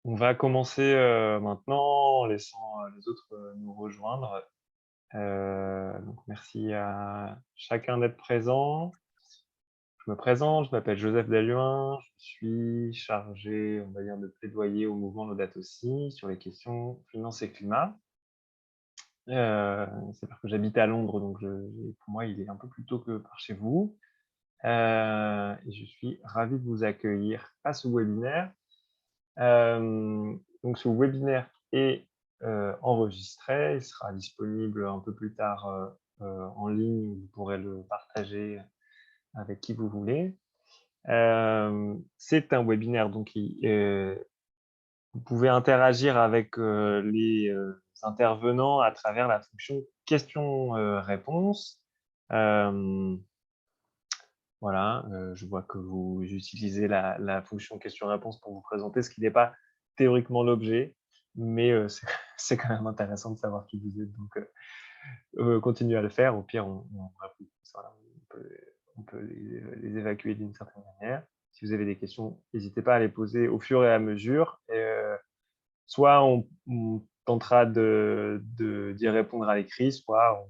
On va commencer maintenant en laissant les autres nous rejoindre. Donc merci à chacun d'être présent. Je me présente, je m'appelle Joseph Dalluin, je suis chargé, on va dire, de plaidoyer au mouvement Laudato Si sur les questions finance et climat. C'est parce que j'habite à Londres, donc pour moi, il est un peu plus tôt que par chez vous. Et je suis ravi de vous accueillir à ce webinaire. Donc ce webinaire est enregistré, il sera disponible un peu plus tard en ligne, vous pourrez le partager avec qui vous voulez. C'est un webinaire, donc vous pouvez interagir avec les intervenants à travers la fonction questions-réponses. Voilà, je vois que vous utilisez la fonction question-réponse pour vous présenter, ce qui n'est pas théoriquement l'objet, mais c'est quand même intéressant de savoir qui vous êtes, donc continuez à le faire. Au pire, on peut les évacuer d'une certaine manière. Si vous avez des questions, n'hésitez pas à les poser au fur et à mesure. Soit on tentera d'y répondre à l'écrit, soit on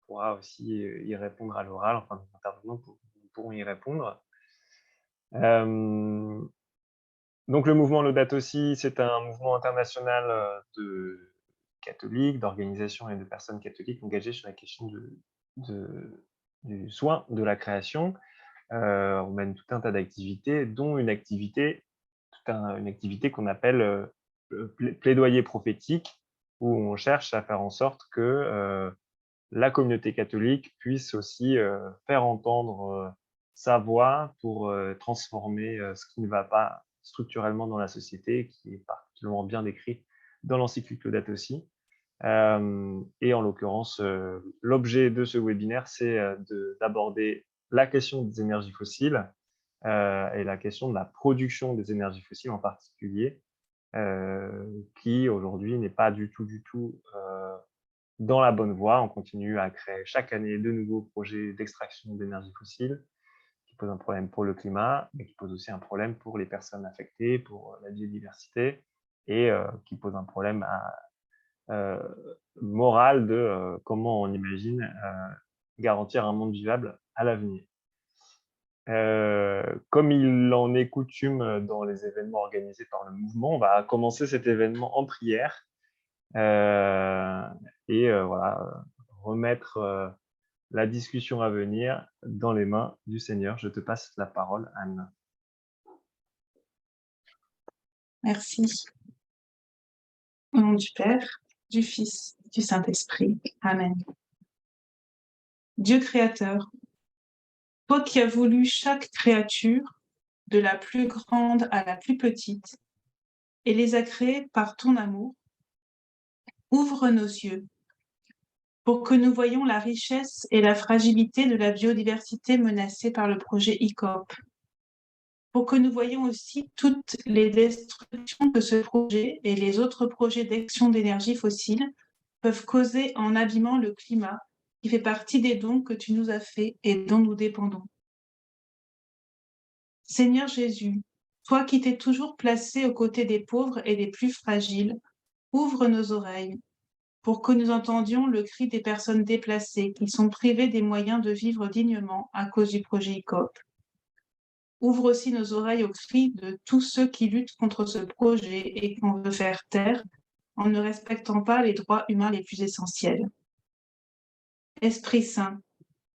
pourra aussi y répondre à l'oral, enfin les intervenants pourront y répondre. Donc le mouvement Laudato Si, c'est un mouvement international de catholiques, d'organisations et de personnes catholiques engagées sur la question du soin de la création. On mène tout un tas d'activités, dont une activité qu'on appelle plaidoyer prophétique, où on cherche à faire en sorte que la communauté catholique puisse aussi faire entendre sa voix pour transformer ce qui ne va pas structurellement dans la société, qui est particulièrement bien décrit dans l'encyclique Laudato Si. Et en l'occurrence, l'objet de ce webinaire, c'est d'aborder la question des énergies fossiles et la question de la production des énergies fossiles en particulier, qui aujourd'hui n'est pas du tout dans la bonne voie. On continue à créer chaque année de nouveaux projets d'extraction d'énergie fossile qui posent un problème pour le climat, mais qui posent aussi un problème pour les personnes affectées, pour la biodiversité, et qui posent un problème moral de comment on imagine garantir un monde vivable à l'avenir. Comme il en est coutume dans les événements organisés par le mouvement, on va commencer cet événement en prière et voilà, remettre la discussion à venir dans les mains du Seigneur. Je te passe la parole, Anne. Merci. Au nom du Père, du Fils, du Saint-Esprit. Amen. Dieu créateur, toi qui as voulu chaque créature, de la plus grande à la plus petite, et les as créées par ton amour, ouvre nos yeux pour que nous voyions la richesse et la fragilité de la biodiversité menacée par le projet ICOP, pour que nous voyions aussi toutes les destructions que ce projet et les autres projets d'action d'énergie fossile peuvent causer en abîmant le climat, qui fait partie des dons que tu nous as faits et dont nous dépendons. Seigneur Jésus, toi qui t'es toujours placé aux côtés des pauvres et des plus fragiles, ouvre nos oreilles pour que nous entendions le cri des personnes déplacées qui sont privées des moyens de vivre dignement à cause du projet ICOP. Ouvre aussi nos oreilles aux cris de tous ceux qui luttent contre ce projet et qu'on veut faire taire en ne respectant pas les droits humains les plus essentiels. Esprit Saint,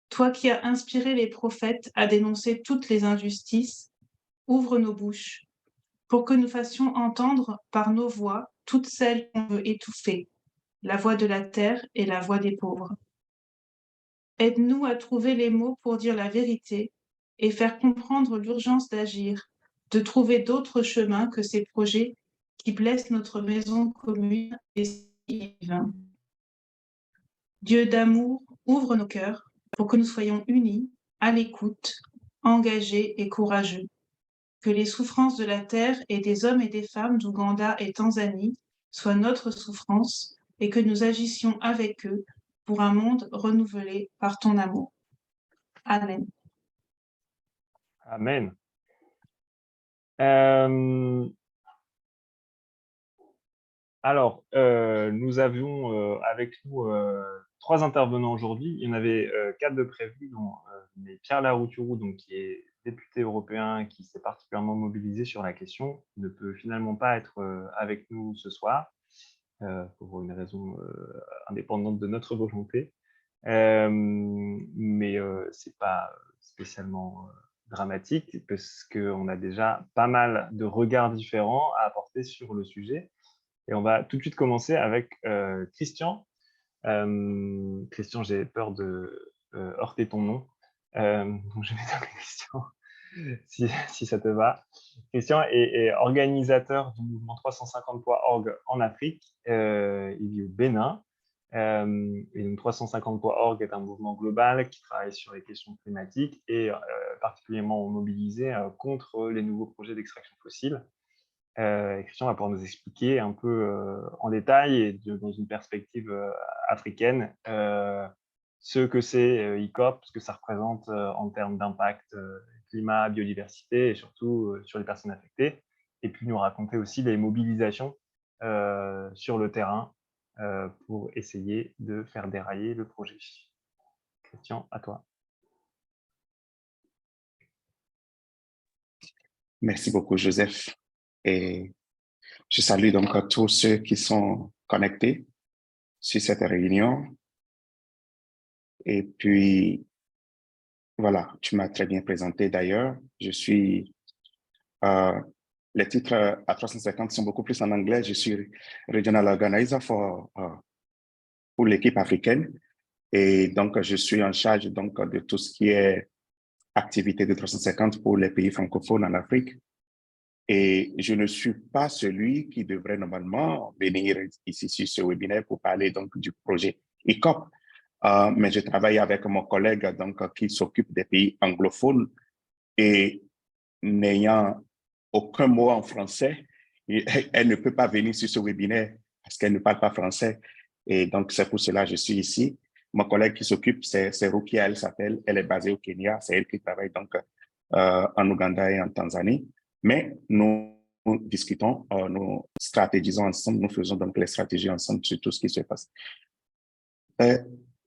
toi qui as inspiré les prophètes à dénoncer toutes les injustices, ouvre nos bouches pour que nous fassions entendre par nos voix toutes celles qu'on veut étouffer, la voix de la terre et la voix des pauvres. Aide-nous à trouver les mots pour dire la vérité et faire comprendre l'urgence d'agir, de trouver d'autres chemins que ces projets qui blessent notre maison commune et si vains. Dieu d'amour, ouvre nos cœurs pour que nous soyons unis, à l'écoute, engagés et courageux. Que les souffrances de la terre et des hommes et des femmes d'Ouganda et Tanzanie soient notre souffrance et que nous agissions avec eux pour un monde renouvelé par ton amour. Amen. Amen. Alors, nous avions avec nous 3 intervenants aujourd'hui. Il y en avait 4 de prévus, dont mais Pierre Larouturou, donc, qui est député européen, qui s'est particulièrement mobilisé sur la question, ne peut finalement pas être avec nous ce soir, pour une raison indépendante de notre volonté. Mais c'est pas spécialement dramatique, parce qu'on a déjà pas mal de regards différents à apporter sur le sujet. Et on va tout de suite commencer avec Christian. Christian, j'ai peur de heurter ton nom. Donc je vais t'appeler Christian, si ça te va. Christian est organisateur du mouvement 350.org en Afrique. Il vit au Bénin. Et donc 350.org est un mouvement global qui travaille sur les questions climatiques et particulièrement mobilisé contre les nouveaux projets d'extraction fossile. Christian va pouvoir nous expliquer un peu en détail et dans une perspective africaine ce que c'est ICOP, ce que ça représente en termes d'impact climat, biodiversité et surtout sur les personnes affectées. Et puis nous raconter aussi les mobilisations sur le terrain pour essayer de faire dérailler le projet. Christian, à toi. Merci beaucoup, Joseph. Et je salue donc tous ceux qui sont connectés sur cette réunion. Et puis, voilà, tu m'as très bien présenté d'ailleurs. Je suis, les titres à 350 sont beaucoup plus en anglais. Je suis Regional Organizer pour l'équipe africaine. Et donc, je suis en charge donc, de tout ce qui est activité de 350 pour les pays francophones en Afrique. Et je ne suis pas celui qui devrait normalement venir ici sur ce webinaire pour parler donc du projet ICOP. Mais je travaille avec mon collègue donc, qui s'occupe des pays anglophones et n'ayant aucun mot en français, elle ne peut pas venir sur ce webinaire parce qu'elle ne parle pas français. Et donc, c'est pour cela que je suis ici. Mon collègue qui s'occupe, c'est Rukia, elle s'appelle, elle est basée au Kenya, c'est elle qui travaille donc en Ouganda et en Tanzanie. Mais nous discutons, nous stratégisons ensemble, nous faisons donc les stratégies ensemble sur tout ce qui se passe.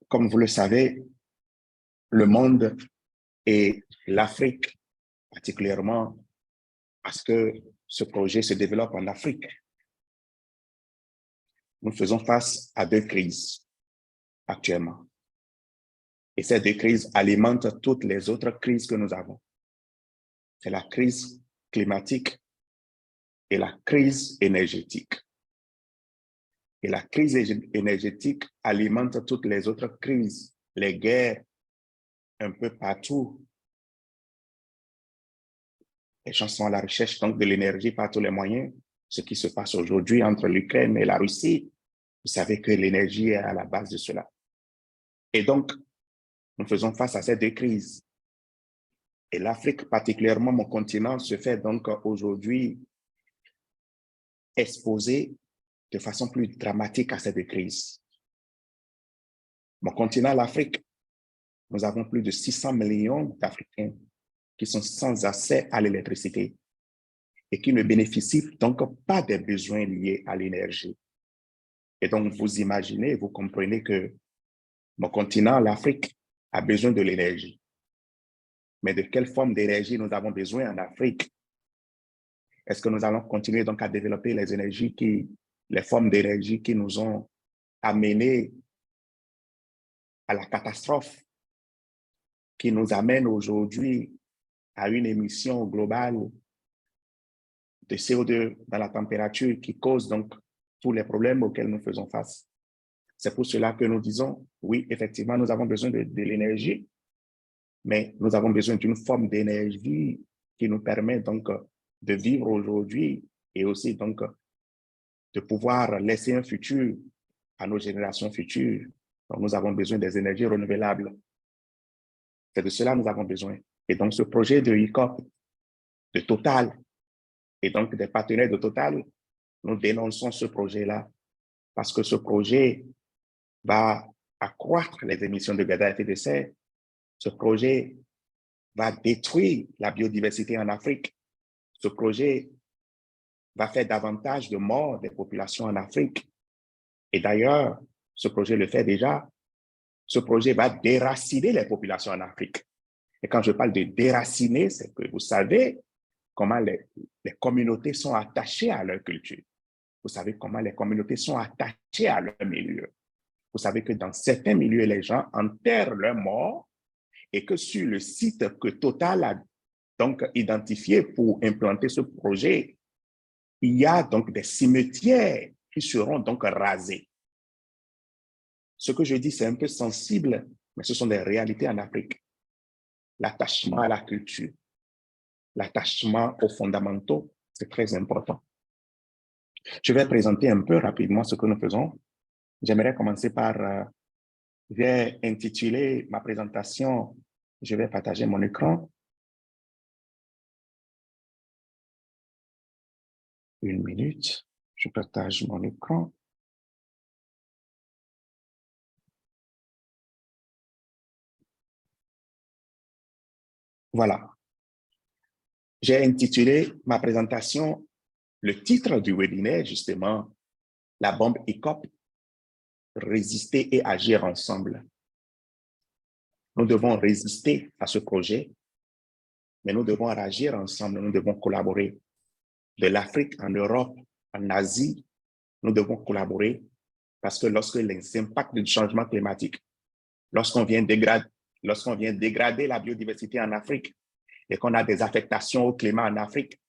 Comme vous le savez, le monde et l'Afrique particulièrement, parce que ce projet se développe en Afrique. Nous faisons face à 2 crises actuellement. Et ces 2 crises alimentent toutes les autres crises que nous avons. C'est la crise climatique et la crise énergétique. Et la crise énergétique alimente toutes les autres crises, les guerres un peu partout. Les gens sont à la recherche donc de l'énergie par tous les moyens. Ce qui se passe aujourd'hui entre l'Ukraine et la Russie, vous savez que l'énergie est à la base de cela. Et donc, nous faisons face à ces 2 crises. Et l'Afrique, particulièrement mon continent, se fait donc aujourd'hui exposer de façon plus dramatique à ces 2 crises. Mon continent, l'Afrique, nous avons plus de 600 millions d'Africains qui sont sans accès à l'électricité et qui ne bénéficient donc pas des besoins liés à l'énergie. Et donc, vous imaginez, vous comprenez que mon continent, l'Afrique, a besoin de l'énergie. Mais de quelle forme d'énergie nous avons besoin en Afrique? Est-ce que nous allons continuer donc à développer les formes d'énergie qui nous ont amenés à la catastrophe, qui nous amènent aujourd'hui à une émission globale de CO2 dans la température qui cause donc tous les problèmes auxquels nous faisons face? C'est pour cela que nous disons, oui, effectivement, nous avons besoin de l'énergie, mais nous avons besoin d'une forme d'énergie qui nous permet donc de vivre aujourd'hui et aussi donc de pouvoir laisser un futur à nos générations futures. Donc, nous avons besoin des énergies renouvelables. C'est de cela que nous avons besoin. Et donc, ce projet de ICOP, de Total, et donc des partenaires de Total, nous dénonçons ce projet-là parce que ce projet va accroître les émissions de gaz à effet de serre. Ce projet va détruire la biodiversité en Afrique. Ce projet va faire davantage de morts des populations en Afrique. Et d'ailleurs, ce projet le fait déjà. Ce projet va déraciner les populations en Afrique. Et quand je parle de déraciner, c'est que vous savez comment les communautés sont attachées à leur culture. Vous savez comment les communautés sont attachées à leur milieu. Vous savez que dans certains milieux, les gens enterrent leurs morts et que sur le site que Total a donc identifié pour implanter ce projet, il y a donc des cimetières qui seront donc rasés. Ce que je dis, c'est un peu sensible, mais ce sont des réalités en Afrique. L'attachement à la culture, l'attachement aux fondamentaux, c'est très important. Je vais présenter un peu rapidement ce que nous faisons. J'aimerais commencer par, j'ai intitulé ma présentation, je vais partager mon écran. Une minute, je partage mon écran. Voilà. J'ai intitulé ma présentation, le titre du webinaire, justement, la bombe EACOP, résister et agir ensemble. Nous devons résister à ce projet, mais nous devons agir ensemble, nous devons collaborer. De l'Afrique en Europe, en Asie, nous devons collaborer parce que lorsque les impacts du changement climatique, lorsqu'on vient dégrader la biodiversité en Afrique et qu'on a des affectations au climat en Afrique,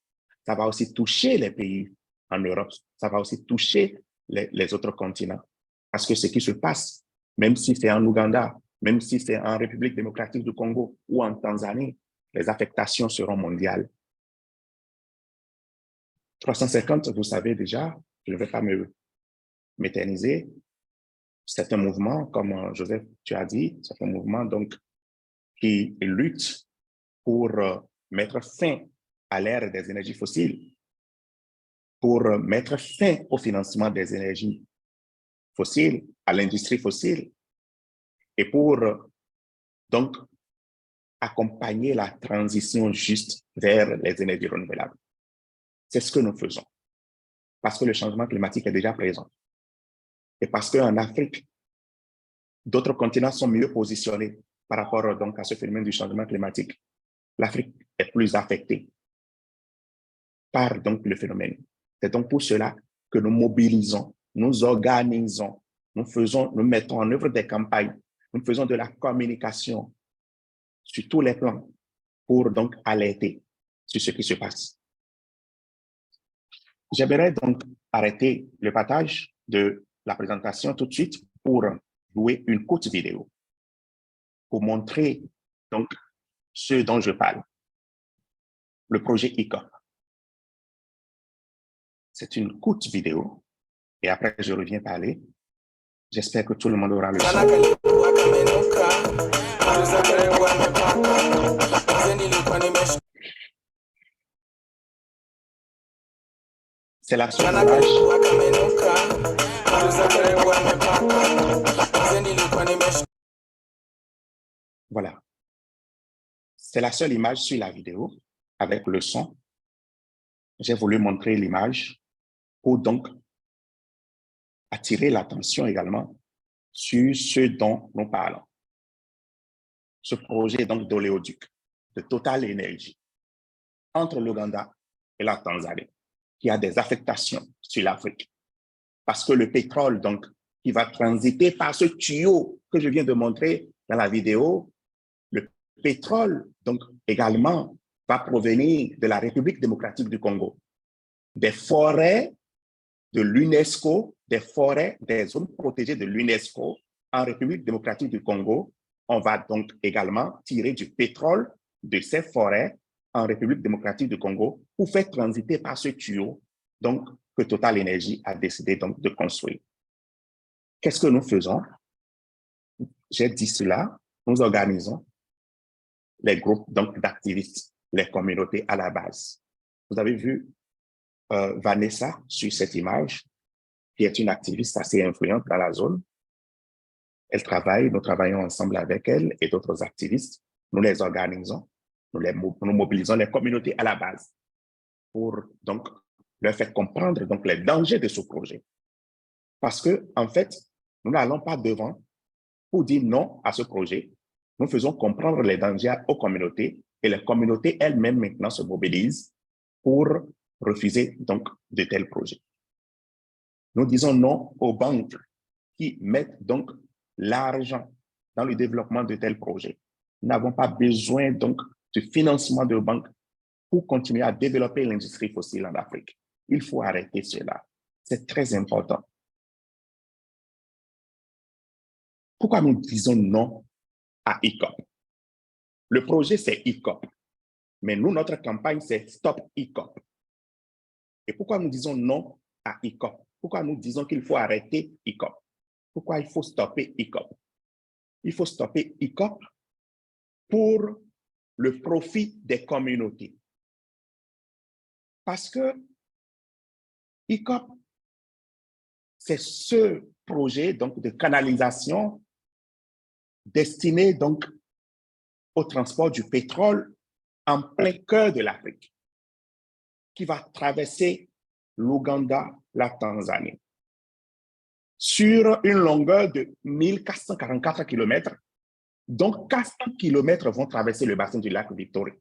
ça va aussi toucher les pays en Europe, ça va aussi toucher les autres continents. Parce que ce qui se passe, même si c'est en Ouganda, même si c'est en République démocratique du Congo ou en Tanzanie, les affectations seront mondiales. 350, vous savez déjà, je ne vais pas m'éterniser. C'est un mouvement, comme Joseph, tu as dit, c'est un mouvement donc qui lutte pour mettre fin à l'ère des énergies fossiles, pour mettre fin au financement des énergies fossiles, à l'industrie fossile, et pour donc accompagner la transition juste vers les énergies renouvelables. C'est ce que nous faisons, parce que le changement climatique est déjà présent. Et parce qu'en Afrique, d'autres continents sont mieux positionnés par rapport donc à ce phénomène du changement climatique. L'Afrique est plus affectée par donc le phénomène. C'est donc pour cela que nous mobilisons, nous organisons, nous mettons en œuvre des campagnes, nous faisons de la communication sur tous les plans pour donc alerter sur ce qui se passe. J'aimerais donc arrêter le partage de la présentation tout de suite pour jouer une courte vidéo pour montrer donc ce dont je parle, le projet EACOP. C'est une courte vidéo et après je reviens parler. J'espère que tout le monde aura le son. C'est la seule image. Voilà. C'est la seule image sur la vidéo avec le son. J'ai voulu montrer l'image pour donc attirer l'attention également sur ce dont nous parlons. Ce projet donc d'oléoduc, de Total Energy, entre l'Ouganda et la Tanzanie, qui a des affectations sur l'Afrique. Parce que le pétrole, donc, qui va transiter par ce tuyau que je viens de montrer dans la vidéo, le pétrole, donc, également, va provenir de la République démocratique du Congo, des forêts de l'UNESCO, des forêts, des zones protégées de l'UNESCO en République démocratique du Congo. On va donc également tirer du pétrole de ces forêts en République démocratique du Congo pour faire transiter par ce tuyau donc, que Total Energy a décidé donc, de construire. Qu'est-ce que nous faisons? J'ai dit cela, nous organisons les groupes d'activistes, les communautés à la base. Vous avez vu Vanessa sur cette image, qui est une activiste assez influente dans la zone. Elle travaille, nous travaillons ensemble avec elle et d'autres activistes. Nous les organisons, nous mobilisons les communautés à la base pour donc leur fait comprendre donc les dangers de ce projet. Parce que, en fait, nous n'allons pas devant pour dire non à ce projet. Nous faisons comprendre les dangers aux communautés et les communautés elles-mêmes maintenant se mobilisent pour refuser donc de tels projets. Nous disons non aux banques qui mettent donc l'argent dans le développement de tels projets. Nous n'avons pas besoin donc de financement de banques pour continuer à développer l'industrie fossile en Afrique. Il faut arrêter cela. C'est très important. Pourquoi nous disons non à ICOP? Le projet, c'est ICOP. Mais nous, notre campagne, c'est Stop ICOP. Et pourquoi nous disons non à ICOP? Pourquoi nous disons qu'il faut arrêter ICOP? Pourquoi il faut stopper ICOP? Il faut stopper ICOP pour le profit des communautés. Parce que ICOP, c'est ce projet donc, de canalisation destiné donc, au transport du pétrole en plein cœur de l'Afrique, qui va traverser l'Ouganda, la Tanzanie, sur une longueur de 1444 km, dont 400 km vont traverser le bassin du lac Victoria,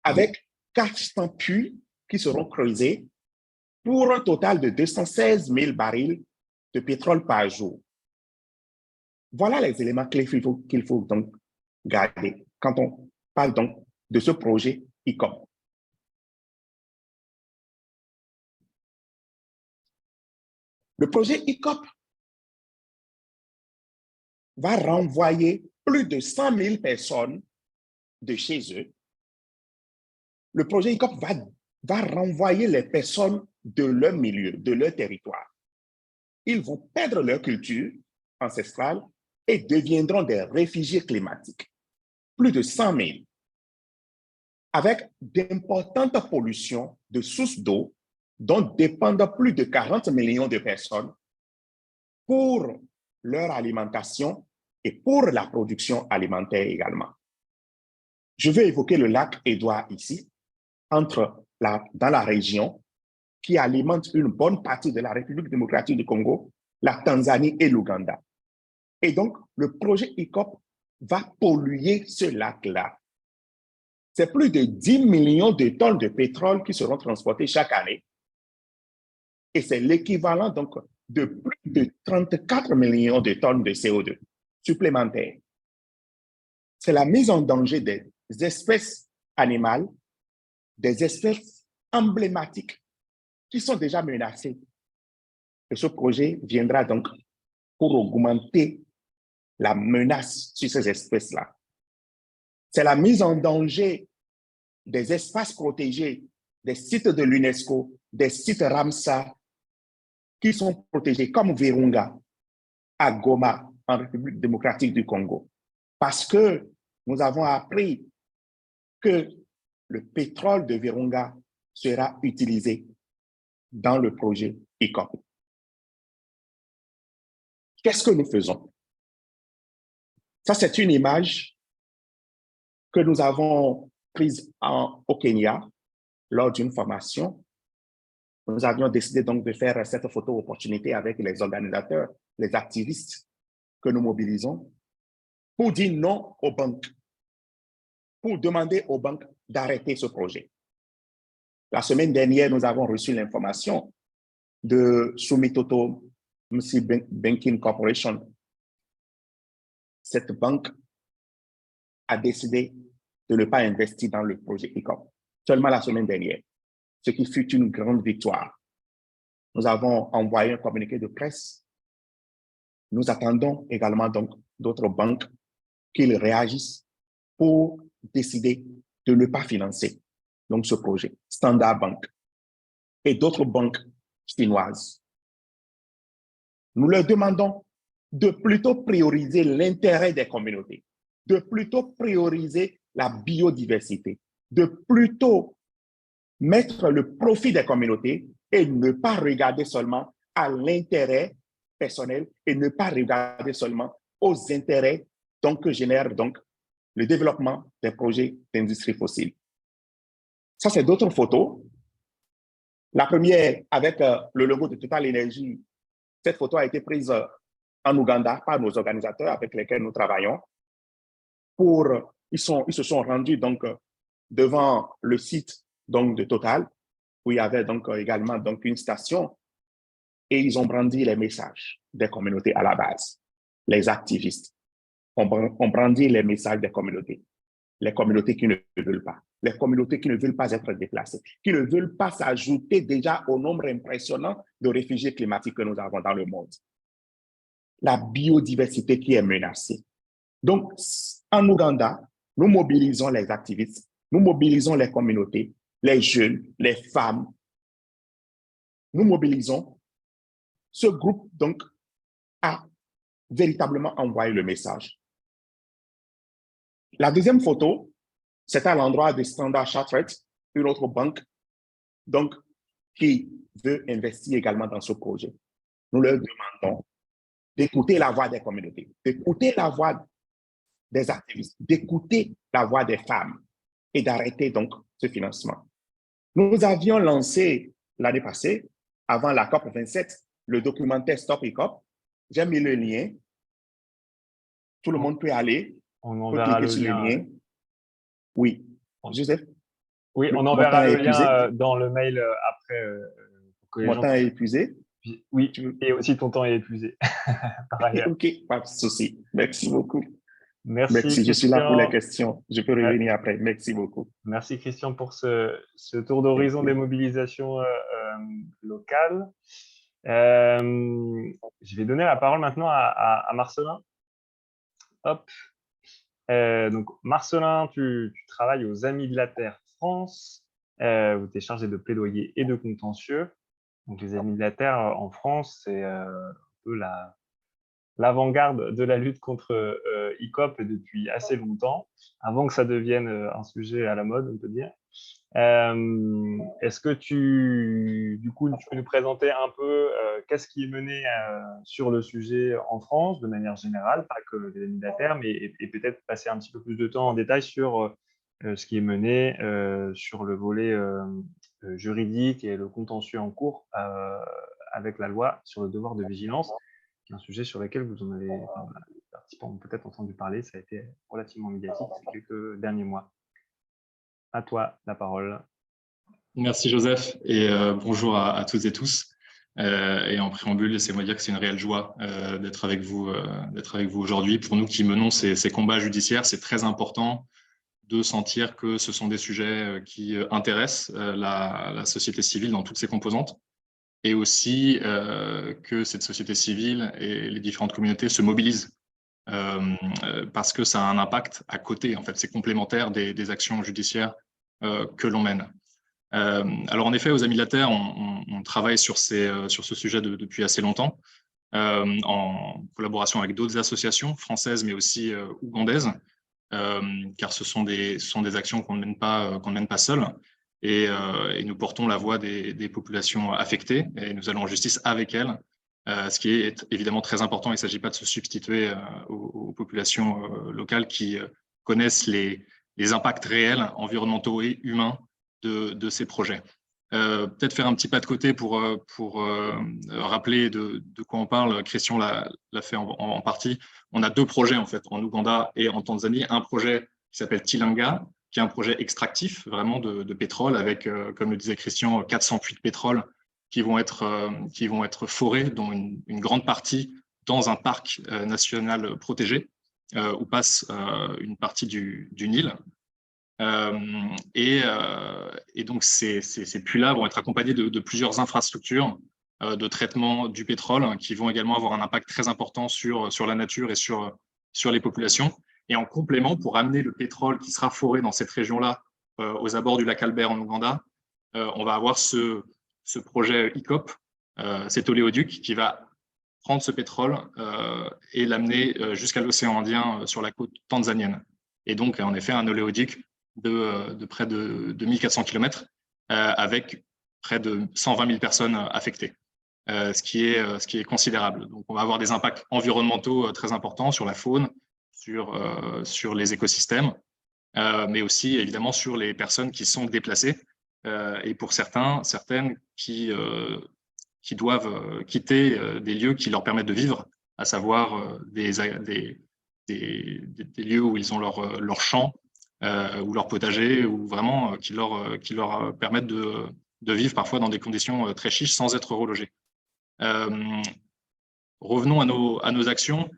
avec 400 puits qui seront creusés pour un total de 216 000 barils de pétrole par jour. Voilà les éléments clés qu'il faut donc garder quand on parle donc de ce projet ICOP. Le projet ICOP va renvoyer plus de 100 000 personnes de chez eux. Le projet ICOP va renvoyer les personnes de leur milieu, de leur territoire. Ils vont perdre leur culture ancestrale et deviendront des réfugiés climatiques. Plus de 100 000. Avec d'importantes pollutions de sources d'eau dont dépendent plus de 40 millions de personnes pour leur alimentation et pour la production alimentaire également. Je veux évoquer le lac Édouard ici, dans la région qui alimente une bonne partie de la République démocratique du Congo, la Tanzanie et l'Ouganda. Et donc, le projet ICOP va polluer ce lac-là. C'est plus de 10 millions de tonnes de pétrole qui seront transportées chaque année. Et c'est l'équivalent donc de plus de 34 millions de tonnes de CO2 supplémentaires. C'est la mise en danger des espèces animales, des espèces emblématiques qui sont déjà menacées. Et ce projet viendra donc pour augmenter la menace sur ces espèces-là. C'est la mise en danger des espaces protégés, des sites de l'UNESCO, des sites Ramsar qui sont protégés, comme Virunga, à Goma, en République démocratique du Congo. Parce que nous avons appris que le pétrole de Virunga sera utilisé dans le projet ICOP. Qu'est-ce que nous faisons? Ça, c'est une image que nous avons prise au Kenya lors d'une formation. Nous avions décidé donc de faire cette photo opportunité avec les organisateurs, les activistes que nous mobilisons pour dire non aux banques, pour demander aux banques d'arrêter ce projet. La semaine dernière, nous avons reçu l'information de Sumitomo Mitsui Banking Corporation. Cette banque a décidé de ne pas investir dans le projet ICOP, seulement la semaine dernière, ce qui fut une grande victoire. Nous avons envoyé un communiqué de presse. Nous attendons également donc d'autres banques qu'ils réagissent pour décider de ne pas financer donc ce projet. Standard Bank et d'autres banques chinoises. Nous leur demandons de plutôt prioriser l'intérêt des communautés, de plutôt prioriser la biodiversité, de plutôt mettre le profit des communautés et ne pas regarder seulement à l'intérêt personnel et ne pas regarder seulement aux intérêts donc, que génère donc le développement des projets d'industrie fossile. Ça, c'est d'autres photos. La première, avec le logo de Total Energy, cette photo a été prise en Ouganda par nos organisateurs avec lesquels nous travaillons. Ils se sont rendus donc, devant le site donc, de Total, où il y avait donc, également donc, une station, et ils ont brandi les messages des communautés à la base. Les activistes ont brandi les messages des communautés. Les communautés qui ne veulent pas, les communautés qui ne veulent pas être déplacées, qui ne veulent pas s'ajouter déjà au nombre impressionnant de réfugiés climatiques que nous avons dans le monde. La biodiversité qui est menacée. Donc, en Ouganda, nous mobilisons les activistes, nous mobilisons les communautés, les jeunes, les femmes. Nous mobilisons. Ce groupe, donc, a véritablement envoyé le message. La deuxième photo, c'est à l'endroit de Standard Chartered, une autre banque, donc, qui veut investir également dans ce projet. Nous leur demandons d'écouter la voix des communautés, d'écouter la voix des activistes, d'écouter la voix des femmes et d'arrêter donc ce financement. Nous avions lancé l'année passée, avant la COP27, le documentaire Stop EACOP. J'ai mis le lien. Tout le monde peut aller. On enverra le lien. Oui. Joseph? Oui, on enverra le lien dans le mail après. Mon temps est épuisé? Oui, et aussi ton temps est épuisé. Par ailleurs. OK, pas de souci. Merci beaucoup. Merci, je suis là pour les questions. Je peux revenir après. Merci beaucoup. Merci, Christian, pour ce tour d'horizon des mobilisations locales. Je vais donner la parole maintenant à Marcelin. Hop. Donc, Marcelin, tu travailles aux Amis de la Terre France, où tu es chargé de plaidoyer et de contentieux. Donc, les Amis de la Terre en France, c'est un peu l'avant-garde de la lutte contre EACOP depuis assez longtemps, avant que ça devienne un sujet à la mode, on peut dire. Est-ce que tu peux nous présenter un peu qu'est-ce qui est mené sur le sujet en France, de manière générale, pas que les Amis de la Terre, mais et peut-être passer un petit peu plus de temps en détail sur ce qui est mené sur le volet juridique et le contentieux en cours avec la loi sur le devoir de vigilance, qui est un sujet sur lequel vous en avez, les participants ont peut-être entendu parler, ça a été relativement médiatique ces quelques derniers mois. À toi la parole. Merci Joseph et bonjour à toutes et tous. Et en préambule, laissez-moi dire que c'est une réelle joie d'être avec vous aujourd'hui. Pour nous qui menons ces combats judiciaires, c'est très important de sentir que ce sont des sujets qui intéressent la société civile dans toutes ses composantes, et aussi que cette société civile et les différentes communautés se mobilisent parce que ça a un impact à côté. En fait, c'est complémentaire des actions judiciaires que l'on mène. Alors en effet, aux Amis de la Terre, on travaille sur ce sujet depuis assez longtemps, en collaboration avec d'autres associations françaises, mais aussi ougandaises, car ce sont des actions qu'on ne mène pas seules. Et nous portons la voix des populations affectées et nous allons en justice avec elles, ce qui est évidemment très important. Il ne s'agit pas de se substituer aux populations locales qui connaissent les impacts réels, environnementaux et humains de ces projets. Peut-être faire un petit pas de côté pour rappeler de quoi on parle. Christian l'a fait en partie. On a deux projets en fait, en Ouganda et en Tanzanie. Un projet qui s'appelle Tilanga, qui est un projet extractif vraiment de pétrole avec, comme le disait Christian, 400 puits de pétrole qui vont être forés, dont une grande partie dans un parc national protégé, où passe une partie du Nil. Et donc, ces puits-là vont être accompagnés de plusieurs infrastructures de traitement du pétrole qui vont également avoir un impact très important sur la nature et sur les populations. Et en complément, pour amener le pétrole qui sera foré dans cette région-là, aux abords du lac Albert en Ouganda, on va avoir ce projet EACOP, cet oléoduc qui va prendre ce pétrole et l'amener jusqu'à l'océan Indien sur la côte tanzanienne. Et donc, en effet, un oléoduc de près de 2400 km avec près de 120 000 personnes affectées, ce qui est considérable. Donc, on va avoir des impacts environnementaux très importants sur la faune, sur les écosystèmes, mais aussi évidemment sur les personnes qui sont déplacées et pour certaines qui doivent quitter des lieux qui leur permettent de vivre, à savoir des lieux où ils ont leur champ ou leur potager, ou vraiment qui leur permettent de vivre parfois dans des conditions très chiches sans être relogés. Revenons à nos actions.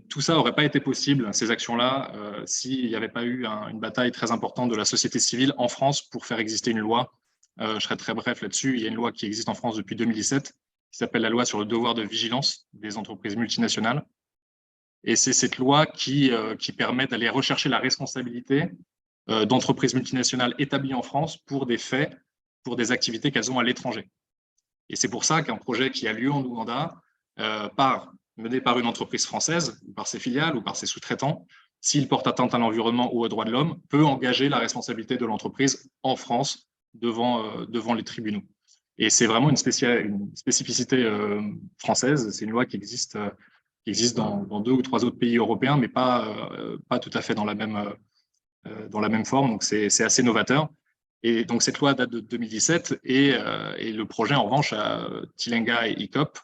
Tout ça n'aurait pas été possible, ces actions-là, s'il n'y avait pas eu une bataille très importante de la société civile en France pour faire exister une loi. Je serai très bref là-dessus. Il y a une loi qui existe en France depuis 2017, qui s'appelle la loi sur le devoir de vigilance des entreprises multinationales. Et c'est cette loi qui permet d'aller rechercher la responsabilité d'entreprises multinationales établies en France pour des faits, pour des activités qu'elles ont à l'étranger. Et c'est pour ça qu'un projet qui a lieu en Ouganda, mené par une entreprise française, ou par ses filiales, ou par ses sous-traitants, s'il porte atteinte à l'environnement ou aux droits de l'homme, peut engager la responsabilité de l'entreprise en France devant les tribunaux. Et c'est vraiment une spécificité française. C'est une loi qui existe dans 2 ou 3 autres pays européens, mais pas tout à fait dans la même forme. Donc, c'est assez novateur. Et donc, cette loi date de 2017 et le projet, en revanche, Tilenga et ICOP,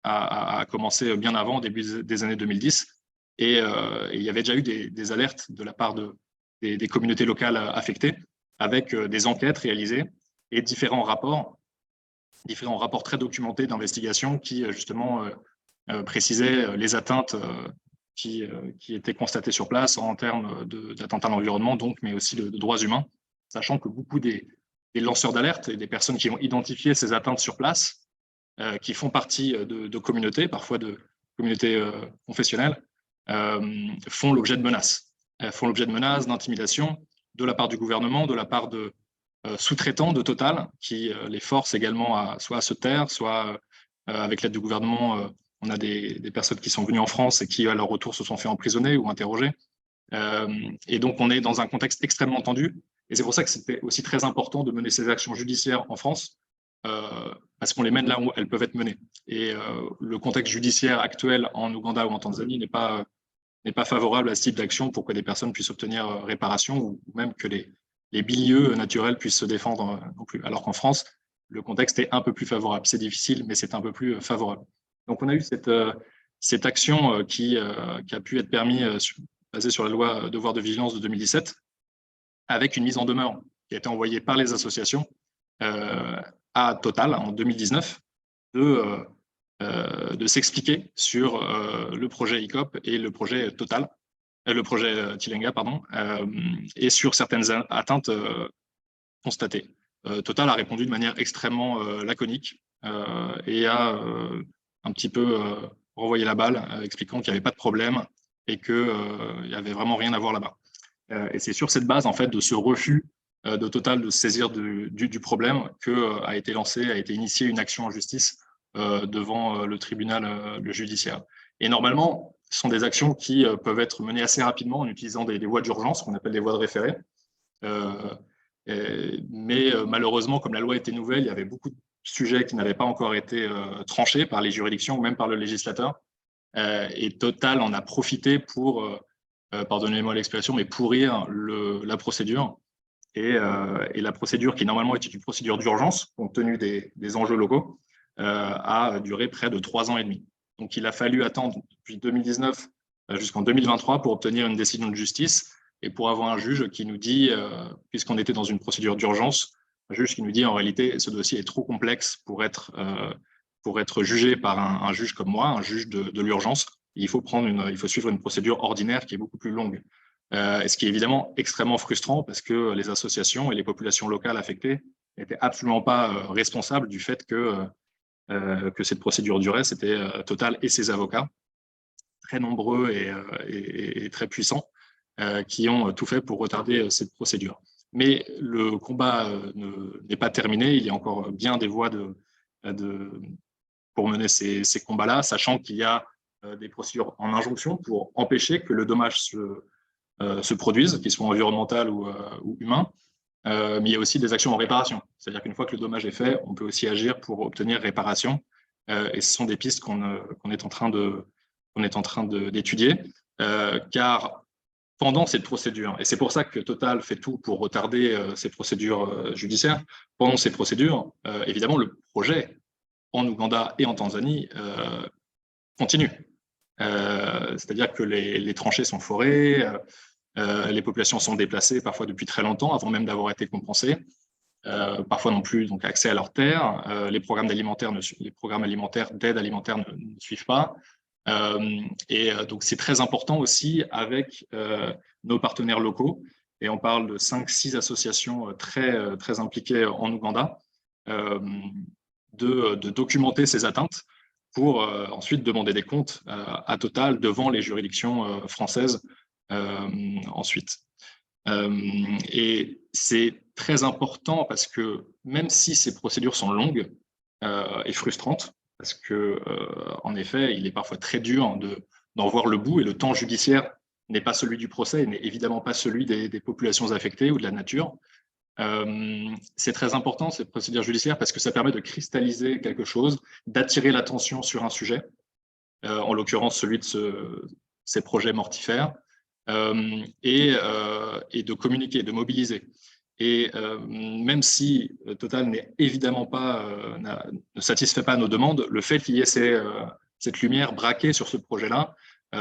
a commencé bien avant, au début des années 2010. Et il y avait déjà eu des alertes de la part des communautés locales affectées, avec des enquêtes réalisées et différents rapports très documentés d'investigation qui, justement, précisaient les atteintes qui étaient constatées sur place en termes d'atteinte à l'environnement, donc, mais aussi de droits humains, sachant que beaucoup des lanceurs d'alerte et des personnes qui ont identifié ces atteintes sur place, qui font partie de communautés, parfois de communautés confessionnelles, font l'objet de menaces, d'intimidations de la part du gouvernement, de la part de sous-traitants de Total, qui les forcent également soit à se taire, soit avec l'aide du gouvernement, on a des personnes qui sont venues en France et qui, à leur retour, se sont fait emprisonner ou interroger. Et donc, on est dans un contexte extrêmement tendu. Et c'est pour ça que c'était aussi très important de mener ces actions judiciaires en France, parce qu'on les mène là où elles peuvent être menées. Et le contexte judiciaire actuel en Ouganda ou en Tanzanie n'est pas favorable à ce type d'action pour que des personnes puissent obtenir réparation, ou même que les milieux naturels puissent se défendre non plus. Alors qu'en France, le contexte est un peu plus favorable. C'est difficile, mais c'est un peu plus favorable. Donc, on a eu cette action qui a pu être basée sur la loi devoir de vigilance de 2017, avec une mise en demeure qui a été envoyée par les associations à Total en 2019 de s'expliquer sur le projet ICOP et le projet Total, le projet Tilenga, pardon, et sur certaines atteintes constatées. Total a répondu de manière extrêmement laconique et a un petit peu renvoyé la balle, expliquant qu'il n'y avait pas de problème et qu'il n'y avait vraiment rien à voir là-bas. Et c'est sur cette base, en fait, de ce refus de Total de se saisir du problème qu'a été initiée une action en justice devant le tribunal judiciaire. Et normalement, ce sont des actions qui peuvent être menées assez rapidement en utilisant des voies d'urgence, qu'on appelle des voies de référé. Mais malheureusement, comme la loi était nouvelle, il y avait beaucoup de sujets qui n'avaient pas encore été tranchés par les juridictions ou même par le législateur. Et Total en a profité pour, pardonnez-moi l'expression, mais pourrir la procédure. Et la procédure, qui normalement était une procédure d'urgence, compte tenu des enjeux locaux, a duré près de 3 ans et demi. Donc, il a fallu attendre depuis 2019 jusqu'en 2023 pour obtenir une décision de justice et pour avoir un juge qui nous dit, puisqu'on était dans une procédure d'urgence, un juge qui nous dit en réalité, ce dossier est trop complexe pour être jugé par un juge comme moi, un juge de l'urgence. Il faut suivre une procédure ordinaire qui est beaucoup plus longue. Ce qui est évidemment extrêmement frustrant parce que les associations et les populations locales affectées n'étaient absolument pas responsables du fait que cette procédure durait. C'était Total et ses avocats, très nombreux et très puissants, qui ont tout fait pour retarder cette procédure. Mais le combat n'est pas terminé. Il y a encore bien des voies pour mener ces combats-là, sachant qu'il y a des procédures en injonction pour empêcher que le dommage se produisent, qu'ils soient environnementales ou humains. Mais il y a aussi des actions en réparation. C'est-à-dire qu'une fois que le dommage est fait, on peut aussi agir pour obtenir réparation. Et ce sont des pistes qu'on est en train d'étudier, car pendant cette procédure. Et c'est pour ça que Total fait tout pour retarder ces procédures judiciaires. Pendant ces procédures, évidemment, le projet en Ouganda et en Tanzanie continue. C'est-à-dire que les tranchées sont forées, les populations sont déplacées parfois depuis très longtemps, avant même d'avoir été compensées. Parfois non plus donc accès à leurs terres. Les programmes alimentaires d'aide alimentaire ne suivent pas. Donc c'est très important aussi avec nos partenaires locaux. Et on parle de 5-6 associations très impliquées en Ouganda, de documenter ces atteintes pour ensuite demander des comptes à Total devant les juridictions françaises ensuite. Et c'est très important parce que même si ces procédures sont longues et frustrantes, parce que en effet, il est parfois très dur d'en voir le bout et le temps judiciaire n'est pas celui du procès, n'est évidemment pas celui des populations affectées ou de la nature. C'est très important ces procédures judiciaires parce que ça permet de cristalliser quelque chose, d'attirer l'attention sur un sujet, en l'occurrence celui de ces projets mortifères, et de communiquer, de mobiliser. Et même si Total n'est évidemment pas, ne satisfait pas nos demandes, le fait qu'il y ait cette lumière braquée sur ce projet-là,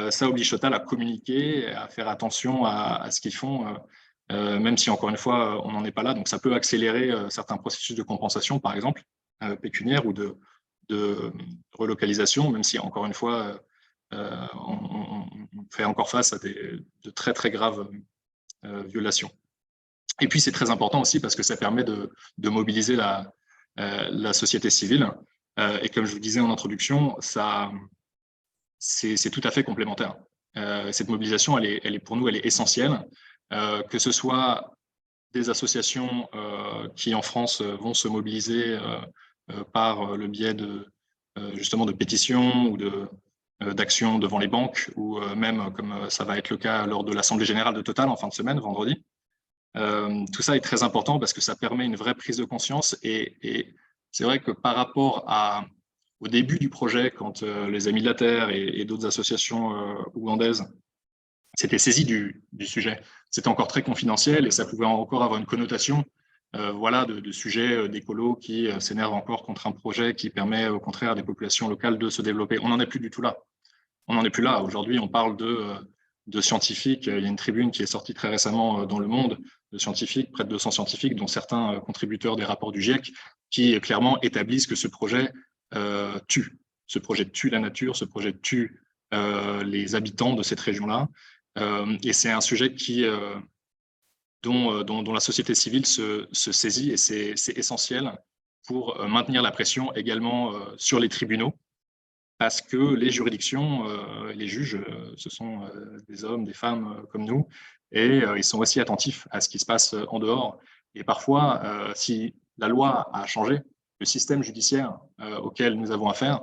ça oblige Total à communiquer, à faire attention à ce qu'ils font, même si encore une fois, on n'en est pas là. Donc ça peut accélérer certains processus de compensation, par exemple, pécuniaire ou de relocalisation, même si encore une fois, on fait encore face à de très très graves violations. Et puis c'est très important aussi parce que ça permet de mobiliser la société civile. Et comme je vous disais en introduction, c'est tout à fait complémentaire. Cette mobilisation, pour nous, elle est essentielle. Que ce soit des associations qui en France vont se mobiliser par le biais justement de pétitions ou d'actions devant les banques, ou même comme ça va être le cas lors de l'Assemblée générale de Total en fin de semaine, vendredi. Tout ça est très important parce que ça permet une vraie prise de conscience et c'est vrai que par rapport au début du projet, quand les Amis de la Terre et d'autres associations ougandaises s'étaient saisies du sujet, c'était encore très confidentiel et ça pouvait encore avoir une connotation de sujets d'écolos qui s'énervent encore contre un projet qui permet au contraire à des populations locales de se développer. On n'en est plus du tout là. On n'en est plus là. Aujourd'hui, on parle de scientifiques. Il y a une tribune qui est sortie très récemment dans Le Monde, de scientifiques, près de 200 scientifiques, dont certains contributeurs des rapports du GIEC, qui clairement établissent que ce projet tue. Ce projet tue la nature, ce projet tue les habitants de cette région-là. Et c'est un sujet dont la société civile se saisit et c'est essentiel pour maintenir la pression également sur les tribunaux, parce que les juridictions, les juges, ce sont des hommes, des femmes comme nous, et ils sont aussi attentifs à ce qui se passe en dehors. Et parfois, si la loi a changé, le système judiciaire auquel nous avons affaire,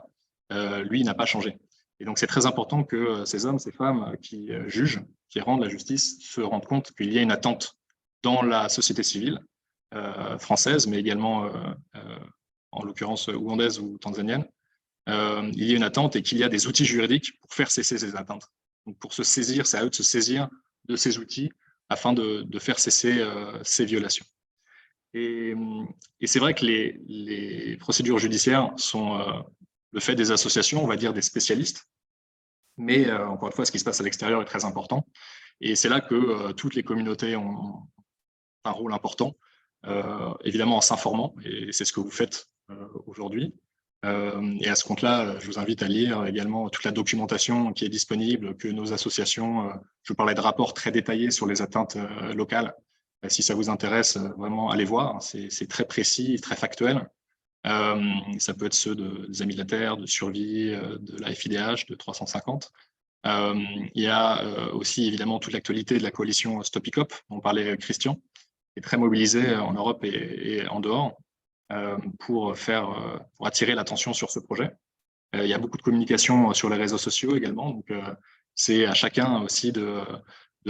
lui, n'a pas changé. Et donc, c'est très important que ces hommes, ces femmes qui jugent, qui rendent la justice, se rendent compte qu'il y a une attente dans la société civile française, mais également, en l'occurrence, ougandaise ou tanzanienne. Il y a une attente et qu'il y a des outils juridiques pour faire cesser ces atteintes. Donc pour se saisir, c'est à eux de se saisir de ces outils afin de faire cesser ces violations. Et c'est vrai que les procédures judiciaires sont le fait des associations, on va dire des spécialistes, mais encore une fois, ce qui se passe à l'extérieur est très important. Et c'est là que toutes les communautés ont un rôle important, évidemment en s'informant, et c'est ce que vous faites aujourd'hui. Et à ce compte-là, je vous invite à lire également toute la documentation qui est disponible, que nos associations, je vous parlais de rapports très détaillés sur les atteintes locales. Si ça vous intéresse, vraiment, allez voir. C'est très précis, très factuel. Ça peut être ceux des Amis de la Terre, de Survie, de la FIDH, de 350. Il y a aussi évidemment toute l'actualité de la coalition Stop ICOP, dont parlait Christian, qui est très mobilisée en Europe et en dehors. Pour attirer l'attention sur ce projet. Il y a beaucoup de communication sur les réseaux sociaux également, donc c'est à chacun aussi de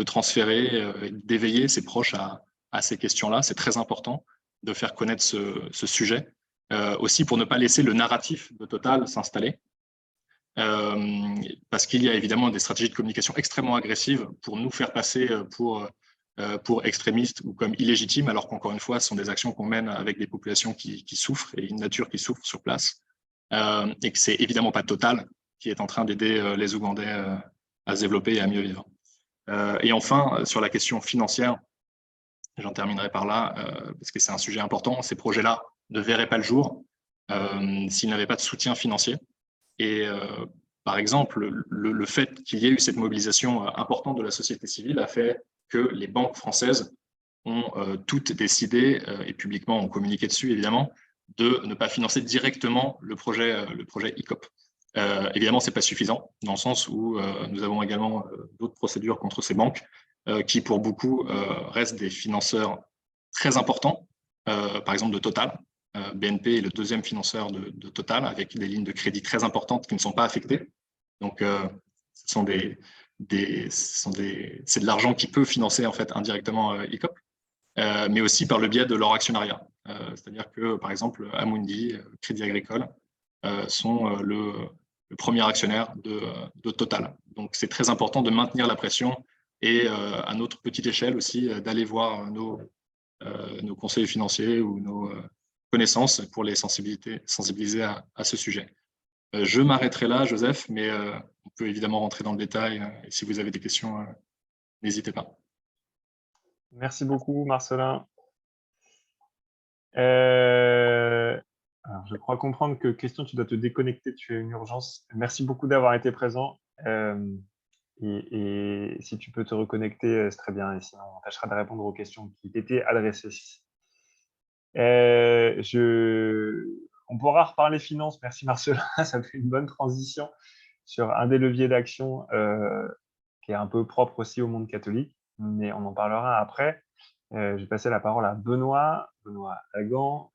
transférer, d'éveiller ses proches à ces questions-là. C'est très important de faire connaître ce sujet, aussi pour ne pas laisser le narratif de Total s'installer. parce qu'il y a évidemment des stratégies de communication extrêmement agressives pour nous faire passer pour extrémistes ou comme illégitimes, alors qu'encore une fois, ce sont des actions qu'on mène avec des populations qui souffrent et une nature qui souffre sur place. Et que c'est évidemment pas Total qui est en train d'aider les Ougandais à se développer et à mieux vivre. Et enfin, sur la question financière, j'en terminerai par là, parce que c'est un sujet important, ces projets-là ne verraient pas le jour s'ils n'avaient pas de soutien financier. Et par exemple, le fait qu'il y ait eu cette mobilisation importante de la société civile a fait que les banques françaises ont toutes décidé, et publiquement ont communiqué dessus évidemment, de ne pas financer directement le projet ICOP. Évidemment, ce n'est pas suffisant, dans le sens où nous avons également d'autres procédures contre ces banques qui, pour beaucoup, restent des financeurs très importants, par exemple de Total. BNP est le deuxième financeur de Total, avec des lignes de crédit très importantes qui ne sont pas affectées. Donc, c'est de l'argent qui peut financer en fait, indirectement ICOP, mais aussi par le biais de leur actionnariat. C'est-à-dire que, par exemple, Amundi, Crédit Agricole, sont le premier actionnaire de Total. Donc, c'est très important de maintenir la pression et à notre petite échelle aussi, d'aller voir nos conseillers financiers ou nos connaissances pour les sensibiliser à ce sujet. Je m'arrêterai là, Joseph, mais on peut évidemment rentrer dans le détail. Et si vous avez des questions, n'hésitez pas. Merci beaucoup, Marcelin. Alors, je crois comprendre que Christian, tu dois te déconnecter, tu as une urgence. Merci beaucoup d'avoir été présent. Et si tu peux te reconnecter, c'est très bien. Et sinon, on tâchera de répondre aux questions qui t'étaient adressées. On pourra reparler finances. Merci Marcelin, ça fait une bonne transition sur un des leviers d'action qui est un peu propre aussi au monde catholique, mais on en parlera après. Je vais passer la parole à Benoît Hagan,